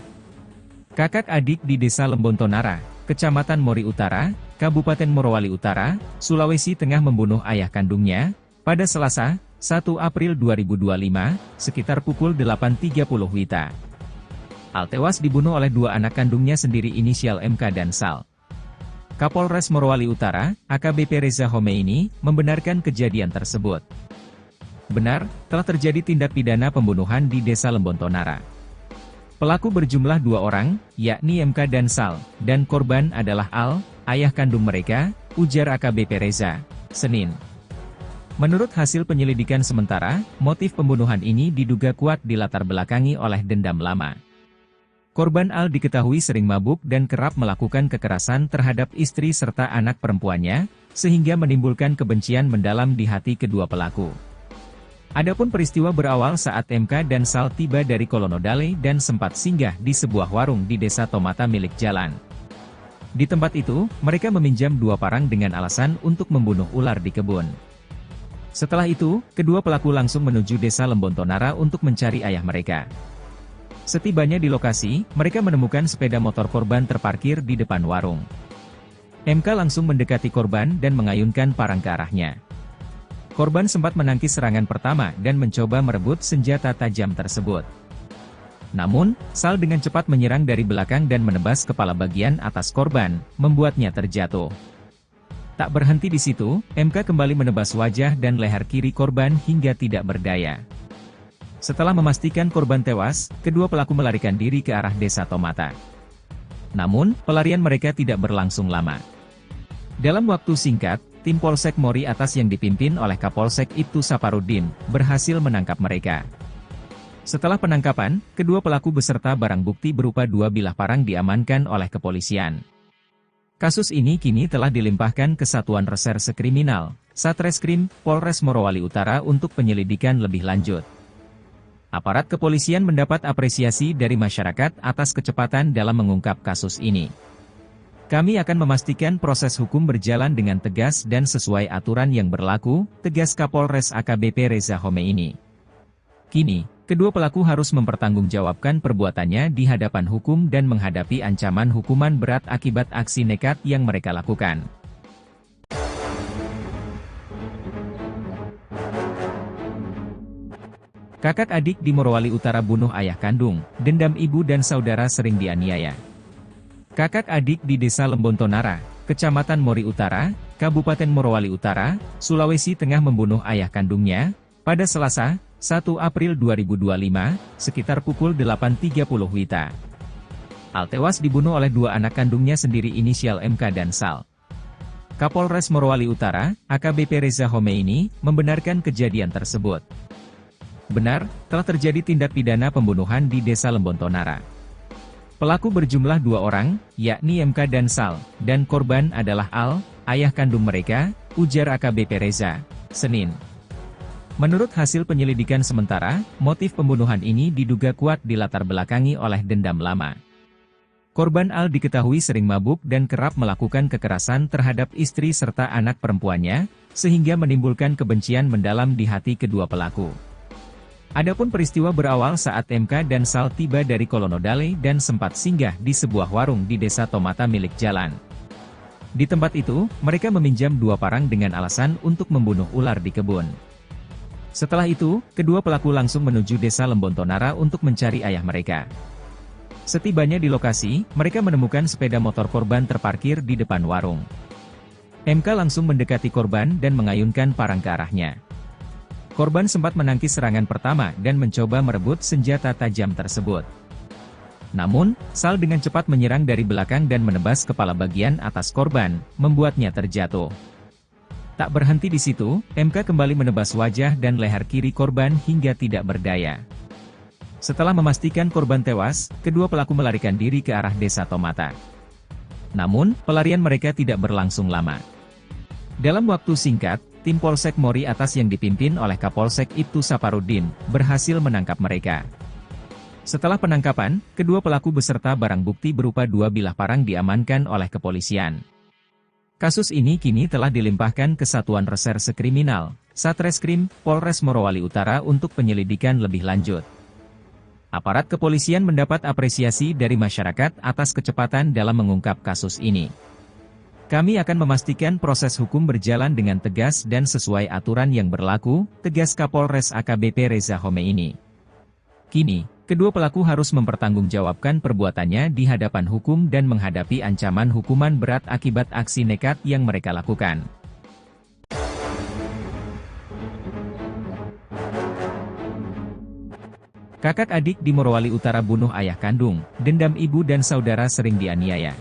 Kakak adik di Desa Lembontonara, Kecamatan Mori Utara, Kabupaten Morowali Utara, Sulawesi Tengah membunuh ayah kandungnya, pada Selasa, 1 April 2025, sekitar pukul 8.30 WITA. Al tewas dibunuh oleh dua anak kandungnya sendiri inisial MK dan Sal. Kapolres Morowali Utara, AKBP Reza Homeini, membenarkan kejadian tersebut. Benar, telah terjadi tindak pidana pembunuhan di Desa Lembontonara. Pelaku berjumlah 2 orang, yakni MK dan Sal, dan korban adalah Al, ayah kandung mereka, ujar AKBP Reza, Senin. Menurut hasil penyelidikan sementara, motif pembunuhan ini diduga kuat dilatar belakangi oleh dendam lama. Korban Al diketahui sering mabuk dan kerap melakukan kekerasan terhadap istri serta anak perempuannya, sehingga menimbulkan kebencian mendalam di hati kedua pelaku. Adapun peristiwa berawal saat MK dan Sal tiba dari Kolonodale dan sempat singgah di sebuah warung di Desa Tomata milik Jalan. Di tempat itu, mereka meminjam 2 parang dengan alasan untuk membunuh ular di kebun. Setelah itu, kedua pelaku langsung menuju Desa Lembontonara untuk mencari ayah mereka. Setibanya di lokasi, mereka menemukan sepeda motor korban terparkir di depan warung. MK langsung mendekati korban dan mengayunkan parang ke arahnya. Korban sempat menangkis serangan pertama dan mencoba merebut senjata tajam tersebut. Namun, Sal dengan cepat menyerang dari belakang dan menebas kepala bagian atas korban, membuatnya terjatuh. Tak berhenti di situ, MK kembali menebas wajah dan leher kiri korban hingga tidak berdaya. Setelah memastikan korban tewas, kedua pelaku melarikan diri ke arah Desa Tomata. Namun, pelarian mereka tidak berlangsung lama. Dalam waktu singkat, tim Polsek Mori Atas yang dipimpin oleh Kapolsek Ibtu Saparudin, berhasil menangkap mereka. Setelah penangkapan, kedua pelaku beserta barang bukti berupa 2 bilah parang diamankan oleh kepolisian. Kasus ini kini telah dilimpahkan ke Satuan Reserse Kriminal, Satreskrim, Polres Morowali Utara untuk penyelidikan lebih lanjut. Aparat kepolisian mendapat apresiasi dari masyarakat atas kecepatan dalam mengungkap kasus ini. Kami akan memastikan proses hukum berjalan dengan tegas dan sesuai aturan yang berlaku, tegas Kapolres AKBP Reza Homeini. Kini, kedua pelaku harus mempertanggungjawabkan perbuatannya di hadapan hukum dan menghadapi ancaman hukuman berat akibat aksi nekat yang mereka lakukan. Kakak adik di Morowali Utara bunuh ayah kandung, dendam ibu dan saudara sering dianiaya. Kakak adik di Desa Lembontonara, Kecamatan Mori Utara, Kabupaten Morowali Utara, Sulawesi Tengah membunuh ayah kandungnya, pada Selasa, 1 April 2025, sekitar pukul 8.30 WITA. Al tewas dibunuh oleh 2 anak kandungnya sendiri inisial MK dan Sal. Kapolres Morowali Utara, AKBP Reza Homeini, membenarkan kejadian tersebut. Benar, telah terjadi tindak pidana pembunuhan di Desa Lembontonara. Pelaku berjumlah 2 orang, yakni MK dan Sal, dan korban adalah Al, ayah kandung mereka, ujar AKBP Reza, Senin. Menurut hasil penyelidikan sementara, motif pembunuhan ini diduga kuat dilatar belakangi oleh dendam lama. Korban Al diketahui sering mabuk dan kerap melakukan kekerasan terhadap istri serta anak perempuannya, sehingga menimbulkan kebencian mendalam di hati kedua pelaku. Adapun peristiwa berawal saat MK dan Sal tiba dari Kolonodale dan sempat singgah di sebuah warung di Desa Tomata milik Jalan. Di tempat itu, mereka meminjam 2 parang dengan alasan untuk membunuh ular di kebun. Setelah itu, kedua pelaku langsung menuju Desa Lembontonara untuk mencari ayah mereka. Setibanya di lokasi, mereka menemukan sepeda motor korban terparkir di depan warung. MK langsung mendekati korban dan mengayunkan parang ke arahnya. Korban sempat menangkis serangan pertama dan mencoba merebut senjata tajam tersebut. Namun, Sal dengan cepat menyerang dari belakang dan menebas kepala bagian atas korban, membuatnya terjatuh. Tak berhenti di situ, MK kembali menebas wajah dan leher kiri korban hingga tidak berdaya. Setelah memastikan korban tewas, kedua pelaku melarikan diri ke arah Desa Tomata. Namun, pelarian mereka tidak berlangsung lama. Dalam waktu singkat, tim Polsek Mori Atas yang dipimpin oleh Kapolsek Ibtu Saparudin, berhasil menangkap mereka. Setelah penangkapan, kedua pelaku beserta barang bukti berupa 2 bilah parang diamankan oleh kepolisian. Kasus ini kini telah dilimpahkan ke Satuan Reserse Kriminal, Satreskrim, Polres Morowali Utara untuk penyelidikan lebih lanjut. Aparat kepolisian mendapat apresiasi dari masyarakat atas kecepatan dalam mengungkap kasus ini. Kami akan memastikan proses hukum berjalan dengan tegas dan sesuai aturan yang berlaku, tegas Kapolres AKBP Reza Homeini. Kini, kedua pelaku harus mempertanggungjawabkan perbuatannya di hadapan hukum dan menghadapi ancaman hukuman berat akibat aksi nekat yang mereka lakukan. Kakak adik di Morowali Utara bunuh ayah kandung, dendam ibu dan saudara sering dianiaya.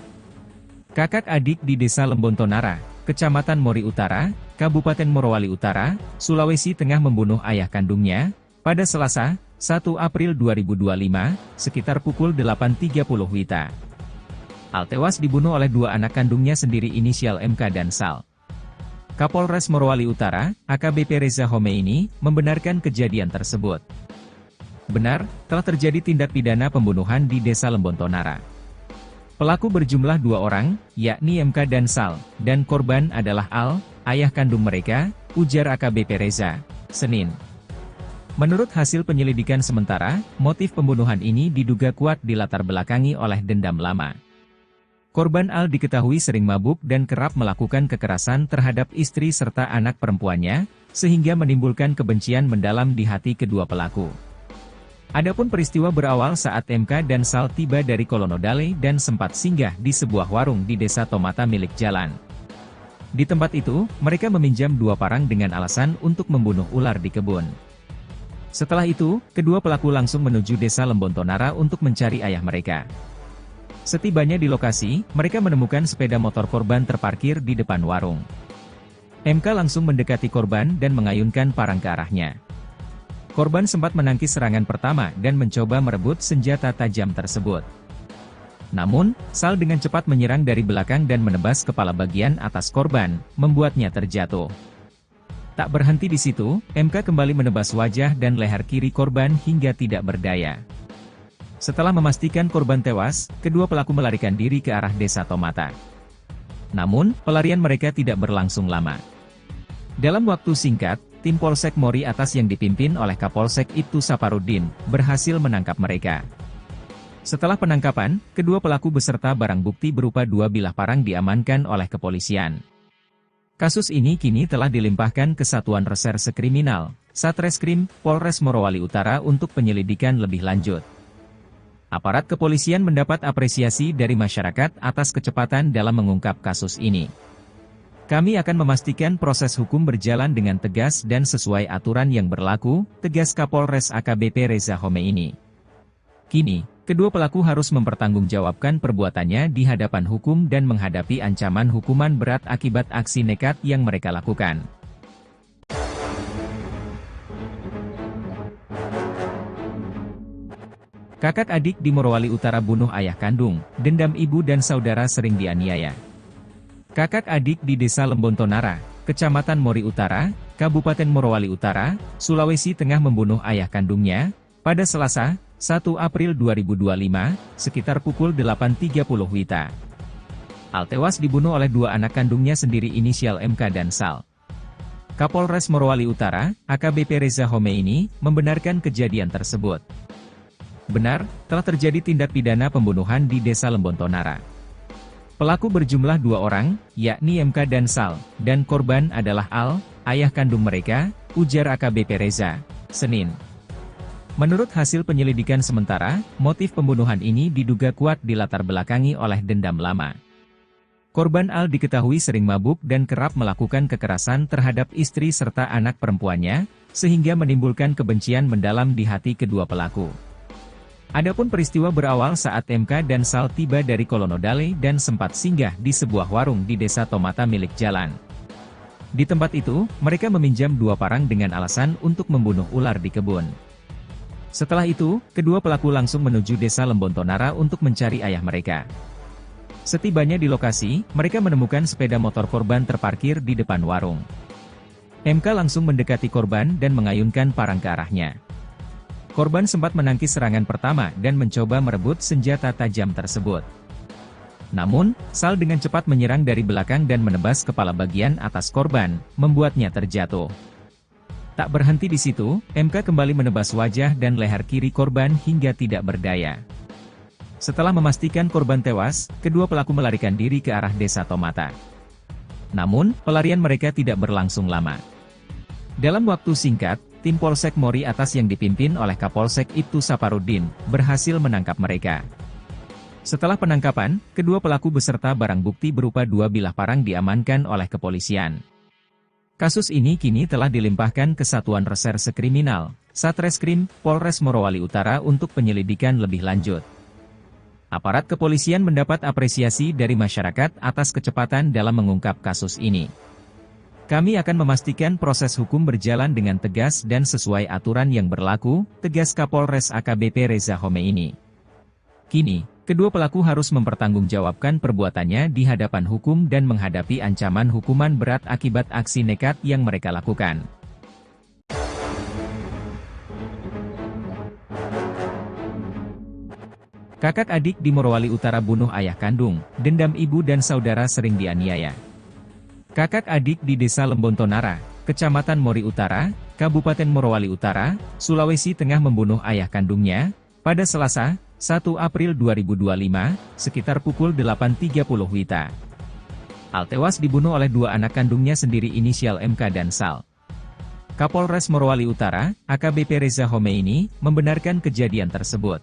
Kakak adik di Desa Lembontonara, Kecamatan Mori Utara, Kabupaten Morowali Utara, Sulawesi Tengah membunuh ayah kandungnya, pada Selasa, 1 April 2025, sekitar pukul 8.30 WITA. Al tewas dibunuh oleh 2 anak kandungnya sendiri inisial MK dan Sal. Kapolres Morowali Utara, AKBP Reza Homeini, membenarkan kejadian tersebut. Benar, telah terjadi tindak pidana pembunuhan di Desa Lembontonara. Pelaku berjumlah 2 orang, yakni MK dan Sal, dan korban adalah Al, ayah kandung mereka, ujar AKBP Reza, Senin. Menurut hasil penyelidikan sementara, motif pembunuhan ini diduga kuat dilatar belakangi oleh dendam lama. Korban Al diketahui sering mabuk dan kerap melakukan kekerasan terhadap istri serta anak perempuannya, sehingga menimbulkan kebencian mendalam di hati kedua pelaku. Adapun peristiwa berawal saat MK dan Sal tiba dari Kolonodale dan sempat singgah di sebuah warung di Desa Tomata milik Jalan. Di tempat itu, mereka meminjam 2 parang dengan alasan untuk membunuh ular di kebun. Setelah itu, kedua pelaku langsung menuju Desa Lembontonara untuk mencari ayah mereka. Setibanya di lokasi, mereka menemukan sepeda motor korban terparkir di depan warung. MK langsung mendekati korban dan mengayunkan parang ke arahnya. Korban sempat menangkis serangan pertama dan mencoba merebut senjata tajam tersebut. Namun, Sal dengan cepat menyerang dari belakang dan menebas kepala bagian atas korban, membuatnya terjatuh. Tak berhenti di situ, MK kembali menebas wajah dan leher kiri korban hingga tidak berdaya. Setelah memastikan korban tewas, kedua pelaku melarikan diri ke arah Desa Tomata. Namun, pelarian mereka tidak berlangsung lama. Dalam waktu singkat, tim Polsek Mori Atas yang dipimpin oleh Kapolsek Ibtu Saparudin, berhasil menangkap mereka. Setelah penangkapan, kedua pelaku beserta barang bukti berupa 2 bilah parang diamankan oleh kepolisian. Kasus ini kini telah dilimpahkan ke Satuan Reserse Kriminal, Satreskrim, Polres Morowali Utara untuk penyelidikan lebih lanjut. Aparat kepolisian mendapat apresiasi dari masyarakat atas kecepatan dalam mengungkap kasus ini. Kami akan memastikan proses hukum berjalan dengan tegas dan sesuai aturan yang berlaku, tegas Kapolres AKBP Reza Homeini. Kini, kedua pelaku harus mempertanggungjawabkan perbuatannya di hadapan hukum dan menghadapi ancaman hukuman berat akibat aksi nekat yang mereka lakukan. Kakak adik di Morowali Utara bunuh ayah kandung, dendam ibu dan saudara sering dianiaya. Kakak adik di Desa Lembontonara, Kecamatan Mori Utara, Kabupaten Morowali Utara, Sulawesi Tengah membunuh ayah kandungnya, pada Selasa, 1 April 2025, sekitar pukul 8.30 WITA. Al tewas dibunuh oleh dua anak kandungnya sendiri inisial MK dan Sal. Kapolres Morowali Utara, AKBP Reza Homeini, membenarkan kejadian tersebut. Benar, telah terjadi tindak pidana pembunuhan di Desa Lembontonara. Pelaku berjumlah dua orang, yakni MK dan Sal, dan korban adalah Al, ayah kandung mereka, ujar AKBP Reza, Senin. Menurut hasil penyelidikan sementara, motif pembunuhan ini diduga kuat dilatar belakangi oleh dendam lama. Korban Al diketahui sering mabuk dan kerap melakukan kekerasan terhadap istri serta anak perempuannya, sehingga menimbulkan kebencian mendalam di hati kedua pelaku. Adapun peristiwa berawal saat MK dan Sal tiba dari Kolonodale dan sempat singgah di sebuah warung di Desa Tomata milik Jalan. Di tempat itu, mereka meminjam dua parang dengan alasan untuk membunuh ular di kebun. Setelah itu, kedua pelaku langsung menuju Desa Lembontonara untuk mencari ayah mereka. Setibanya di lokasi, mereka menemukan sepeda motor korban terparkir di depan warung. MK langsung mendekati korban dan mengayunkan parang ke arahnya. Korban sempat menangkis serangan pertama dan mencoba merebut senjata tajam tersebut. Namun, Sal dengan cepat menyerang dari belakang dan menebas kepala bagian atas korban, membuatnya terjatuh. Tak berhenti di situ, MK kembali menebas wajah dan leher kiri korban hingga tidak berdaya. Setelah memastikan korban tewas, kedua pelaku melarikan diri ke arah Desa Tomata. Namun, pelarian mereka tidak berlangsung lama. Dalam waktu singkat, tim Polsek Mori Atas yang dipimpin oleh Kapolsek Ibtu Saparudin, berhasil menangkap mereka. Setelah penangkapan, kedua pelaku beserta barang bukti berupa dua bilah parang diamankan oleh kepolisian. Kasus ini kini telah dilimpahkan ke Satuan Reserse Kriminal, Satreskrim, Polres Morowali Utara untuk penyelidikan lebih lanjut. Aparat kepolisian mendapat apresiasi dari masyarakat atas kecepatan dalam mengungkap kasus ini. Kami akan memastikan proses hukum berjalan dengan tegas dan sesuai aturan yang berlaku, tegas Kapolres AKBP Reza Homeini. Kini, kedua pelaku harus mempertanggungjawabkan perbuatannya di hadapan hukum dan menghadapi ancaman hukuman berat akibat aksi nekat yang mereka lakukan. Kakak adik di Morowali Utara bunuh ayah kandung, dendam ibu dan saudara sering dianiaya. Kakak adik di Desa Lembontonara, Kecamatan Mori Utara, Kabupaten Morowali Utara, Sulawesi Tengah membunuh ayah kandungnya, pada Selasa, 1 April 2025, sekitar pukul 8.30 WITA. Al tewas dibunuh oleh dua anak kandungnya sendiri inisial MK dan Sal. Kapolres Morowali Utara, AKBP Reza Homeini, membenarkan kejadian tersebut.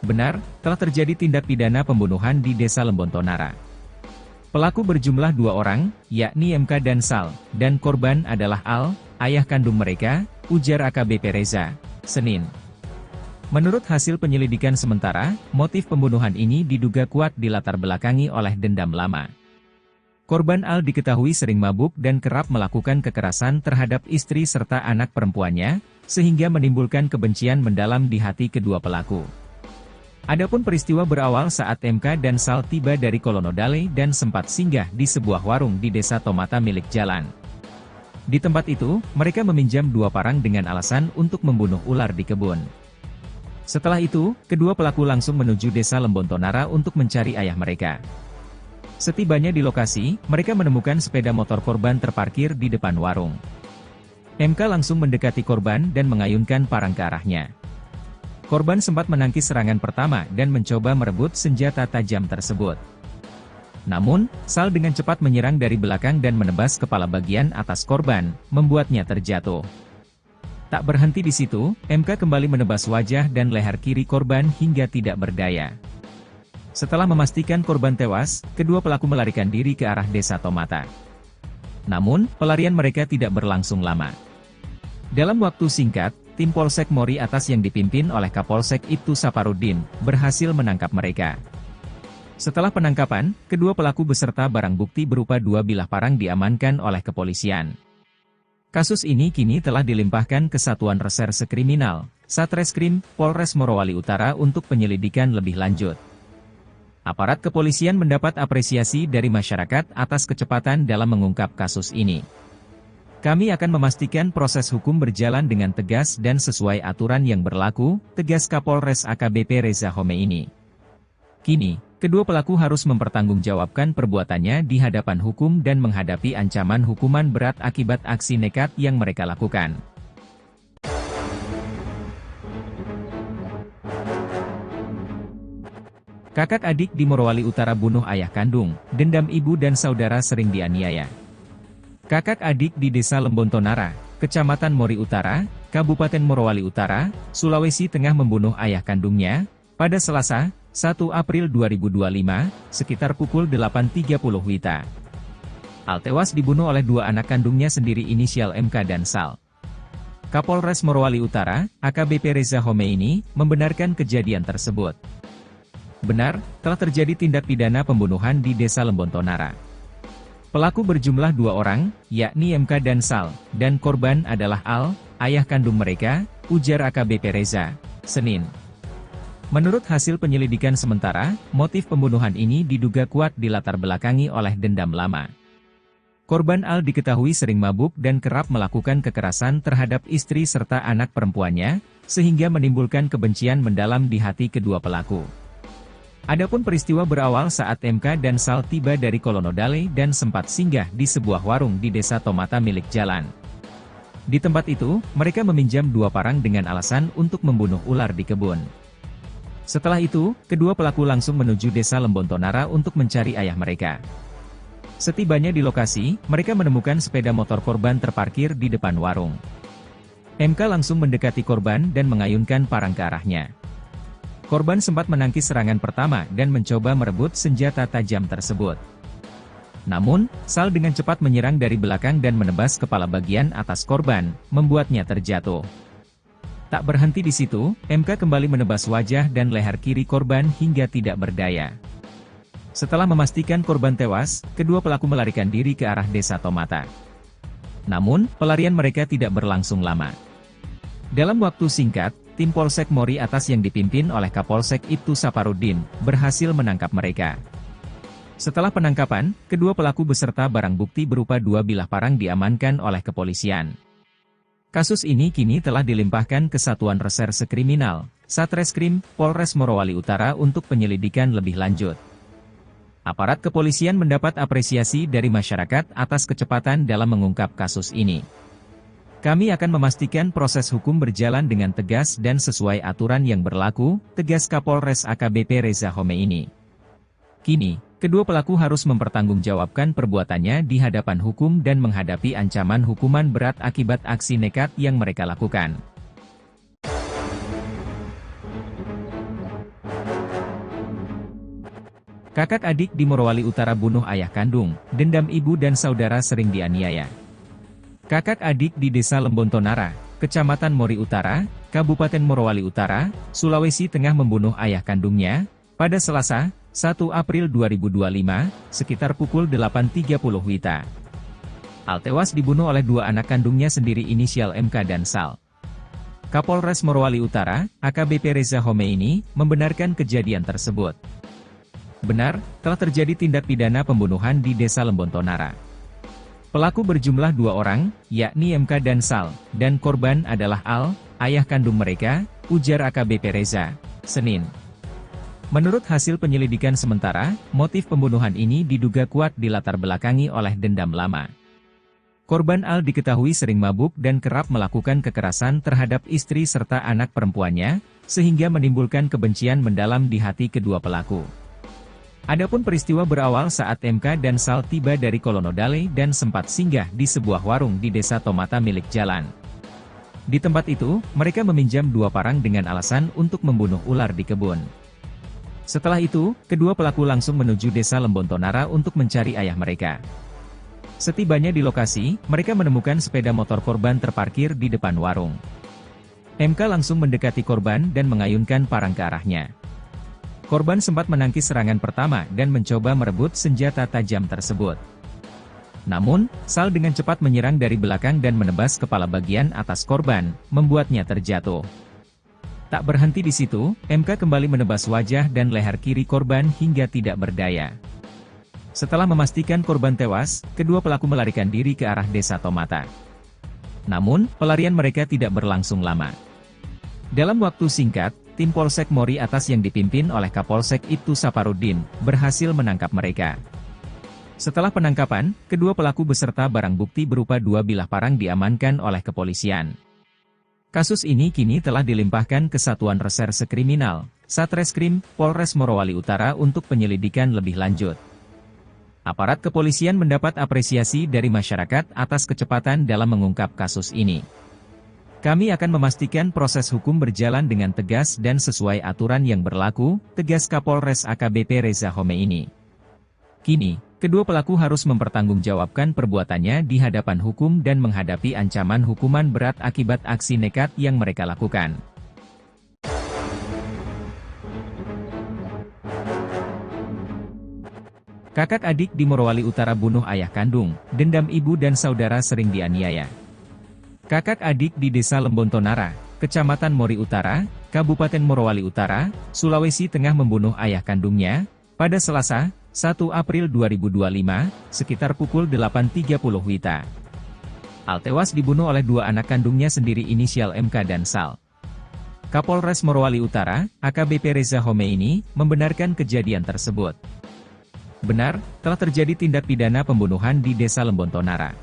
Benar, telah terjadi tindak pidana pembunuhan di Desa Lembontonara. Pelaku berjumlah dua orang, yakni MK dan Sal, dan korban adalah Al, ayah kandung mereka, ujar AKBP Reza, Senin. Menurut hasil penyelidikan sementara, motif pembunuhan ini diduga kuat dilatar belakangi oleh dendam lama. Korban Al diketahui sering mabuk dan kerap melakukan kekerasan terhadap istri serta anak perempuannya, sehingga menimbulkan kebencian mendalam di hati kedua pelaku. Adapun peristiwa berawal saat MK dan Sal tiba dari Kolonodale dan sempat singgah di sebuah warung di Desa Tomata milik Jalan. Di tempat itu, mereka meminjam dua parang dengan alasan untuk membunuh ular di kebun. Setelah itu, kedua pelaku langsung menuju Desa Lembontonara untuk mencari ayah mereka. Setibanya di lokasi, mereka menemukan sepeda motor korban terparkir di depan warung. MK langsung mendekati korban dan mengayunkan parang ke arahnya. Korban sempat menangkis serangan pertama dan mencoba merebut senjata tajam tersebut. Namun, Sal dengan cepat menyerang dari belakang dan menebas kepala bagian atas korban, membuatnya terjatuh. Tak berhenti di situ, MK kembali menebas wajah dan leher kiri korban hingga tidak berdaya. Setelah memastikan korban tewas, kedua pelaku melarikan diri ke arah Desa Tomata. Namun, pelarian mereka tidak berlangsung lama. Dalam waktu singkat, tim Polsek Mori Atas yang dipimpin oleh Kapolsek Ibtu Saparudin, berhasil menangkap mereka. Setelah penangkapan, kedua pelaku beserta barang bukti berupa dua bilah parang diamankan oleh kepolisian. Kasus ini kini telah dilimpahkan ke Satuan Reserse Kriminal, Satreskrim, Polres Morowali Utara untuk penyelidikan lebih lanjut. Aparat kepolisian mendapat apresiasi dari masyarakat atas kecepatan dalam mengungkap kasus ini. Kami akan memastikan proses hukum berjalan dengan tegas dan sesuai aturan yang berlaku, tegas Kapolres AKBP Reza Khomeini. Kini, kedua pelaku harus mempertanggungjawabkan perbuatannya di hadapan hukum dan menghadapi ancaman hukuman berat akibat aksi nekat yang mereka lakukan. Kakak adik di Morowali Utara bunuh ayah kandung, dendam ibu dan saudara sering dianiaya. Kakak adik di Desa Lembontonara, Kecamatan Mori Utara, Kabupaten Morowali Utara, Sulawesi Tengah membunuh ayah kandungnya, pada Selasa, 1 April 2025, sekitar pukul 8.30 WITA. Al tewas dibunuh oleh dua anak kandungnya sendiri inisial MK dan Sal. Kapolres Morowali Utara, AKBP Reza Khomeini, membenarkan kejadian tersebut. Benar, telah terjadi tindak pidana pembunuhan di Desa Lembontonara. Pelaku berjumlah dua orang, yakni MK dan Sal, dan korban adalah Al, ayah kandung mereka, ujar AKBP Reza, Senin. Menurut hasil penyelidikan sementara, motif pembunuhan ini diduga kuat dilatar belakangi oleh dendam lama. Korban Al diketahui sering mabuk dan kerap melakukan kekerasan terhadap istri serta anak perempuannya, sehingga menimbulkan kebencian mendalam di hati kedua pelaku. Adapun peristiwa berawal saat MK dan Sal tiba dari Kolonodale dan sempat singgah di sebuah warung di Desa Tomata milik Jalan. Di tempat itu, mereka meminjam dua parang dengan alasan untuk membunuh ular di kebun. Setelah itu, kedua pelaku langsung menuju Desa Lembontonara untuk mencari ayah mereka. Setibanya di lokasi, mereka menemukan sepeda motor korban terparkir di depan warung. MK langsung mendekati korban dan mengayunkan parang ke arahnya. Korban sempat menangkis serangan pertama dan mencoba merebut senjata tajam tersebut. Namun, Sal dengan cepat menyerang dari belakang dan menebas kepala bagian atas korban, membuatnya terjatuh. Tak berhenti di situ, MK kembali menebas wajah dan leher kiri korban hingga tidak berdaya. Setelah memastikan korban tewas, kedua pelaku melarikan diri ke arah Desa Tomata. Namun, pelarian mereka tidak berlangsung lama. Dalam waktu singkat, tim Polsek Mori Atas yang dipimpin oleh Kapolsek Ibtu Saparudin, berhasil menangkap mereka. Setelah penangkapan, kedua pelaku beserta barang bukti berupa dua bilah parang diamankan oleh kepolisian. Kasus ini kini telah dilimpahkan ke Satuan Reserse Kriminal, Satreskrim, Polres Morowali Utara untuk penyelidikan lebih lanjut. Aparat kepolisian mendapat apresiasi dari masyarakat atas kecepatan dalam mengungkap kasus ini. Kami akan memastikan proses hukum berjalan dengan tegas dan sesuai aturan yang berlaku, tegas Kapolres AKBP Reza Khomeini. Kini, kedua pelaku harus mempertanggungjawabkan perbuatannya di hadapan hukum dan menghadapi ancaman hukuman berat akibat aksi nekat yang mereka lakukan. Kakak adik di Morowali Utara bunuh ayah kandung, dendam ibu dan saudara sering dianiaya. Kakak adik di Desa Lembontonara, Kecamatan Mori Utara, Kabupaten Morowali Utara, Sulawesi Tengah membunuh ayah kandungnya, pada Selasa, 1 April 2025, sekitar pukul 8.30 WITA. Al tewas dibunuh oleh dua anak kandungnya sendiri inisial MK dan Sal. Kapolres Morowali Utara, AKBP Reza Khomeini, membenarkan kejadian tersebut. Benar, telah terjadi tindak pidana pembunuhan di Desa Lembontonara. Pelaku berjumlah dua orang, yakni MK dan Sal, dan korban adalah Al, ayah kandung mereka, ujar AKBP Reza, Senin. Menurut hasil penyelidikan sementara, motif pembunuhan ini diduga kuat dilatar belakangi oleh dendam lama. Korban Al diketahui sering mabuk dan kerap melakukan kekerasan terhadap istri serta anak perempuannya, sehingga menimbulkan kebencian mendalam di hati kedua pelaku. Adapun peristiwa berawal saat MK dan Sal tiba dari Kolonodale dan sempat singgah di sebuah warung di Desa Tomata milik Jalan. Di tempat itu, mereka meminjam dua parang dengan alasan untuk membunuh ular di kebun. Setelah itu, kedua pelaku langsung menuju Desa Lembontonara untuk mencari ayah mereka. Setibanya di lokasi, mereka menemukan sepeda motor korban terparkir di depan warung. MK langsung mendekati korban dan mengayunkan parang ke arahnya. Korban sempat menangkis serangan pertama dan mencoba merebut senjata tajam tersebut. Namun, Sal dengan cepat menyerang dari belakang dan menebas kepala bagian atas korban, membuatnya terjatuh. Tak berhenti di situ, MK kembali menebas wajah dan leher kiri korban hingga tidak berdaya. Setelah memastikan korban tewas, kedua pelaku melarikan diri ke arah desa Tomata. Namun, pelarian mereka tidak berlangsung lama. Dalam waktu singkat, tim Polsek Mori Atas yang dipimpin oleh Kapolsek Ibtu Saparudin, berhasil menangkap mereka. Setelah penangkapan, kedua pelaku beserta barang bukti berupa 2 bilah parang diamankan oleh kepolisian. Kasus ini kini telah dilimpahkan ke Satuan Reserse Kriminal, Satreskrim, Polres Morowali Utara untuk penyelidikan lebih lanjut. Aparat kepolisian mendapat apresiasi dari masyarakat atas kecepatan dalam mengungkap kasus ini. Kami akan memastikan proses hukum berjalan dengan tegas dan sesuai aturan yang berlaku, tegas Kapolres AKBP Reza Homeini. Kini, kedua pelaku harus mempertanggungjawabkan perbuatannya di hadapan hukum dan menghadapi ancaman hukuman berat akibat aksi nekat yang mereka lakukan. Kakak adik di Morowali Utara bunuh ayah kandung, dendam ibu dan saudara sering dianiaya. Kakak adik di Desa Lembontonara, Kecamatan Mori Utara, Kabupaten Morowali Utara, Sulawesi Tengah membunuh ayah kandungnya, pada Selasa, 1 April 2025, sekitar pukul 8.30 WITA. Al tewas dibunuh oleh 2 anak kandungnya sendiri inisial MK dan Sal. Kapolres Morowali Utara, AKBP Reza Homeini, membenarkan kejadian tersebut. Benar, telah terjadi tindak pidana pembunuhan di Desa Lembontonara.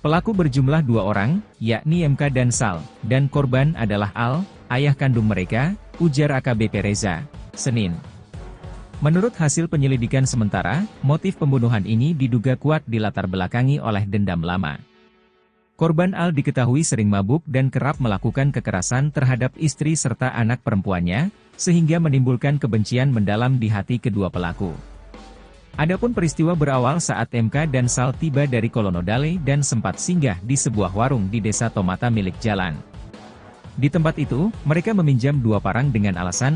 Pelaku berjumlah 2 orang, yakni MK dan Sal, dan korban adalah Al, ayah kandung mereka, ujar AKBP Reza, Senin. Menurut hasil penyelidikan sementara, motif pembunuhan ini diduga kuat dilatar belakangi oleh dendam lama. Korban Al diketahui sering mabuk dan kerap melakukan kekerasan terhadap istri serta anak perempuannya, sehingga menimbulkan kebencian mendalam di hati kedua pelaku. Adapun peristiwa berawal saat MK dan Sal tiba dari Kolonodale dan sempat singgah di sebuah warung di Desa Tomata milik Jalan. Di tempat itu, mereka meminjam 2 parang dengan alasan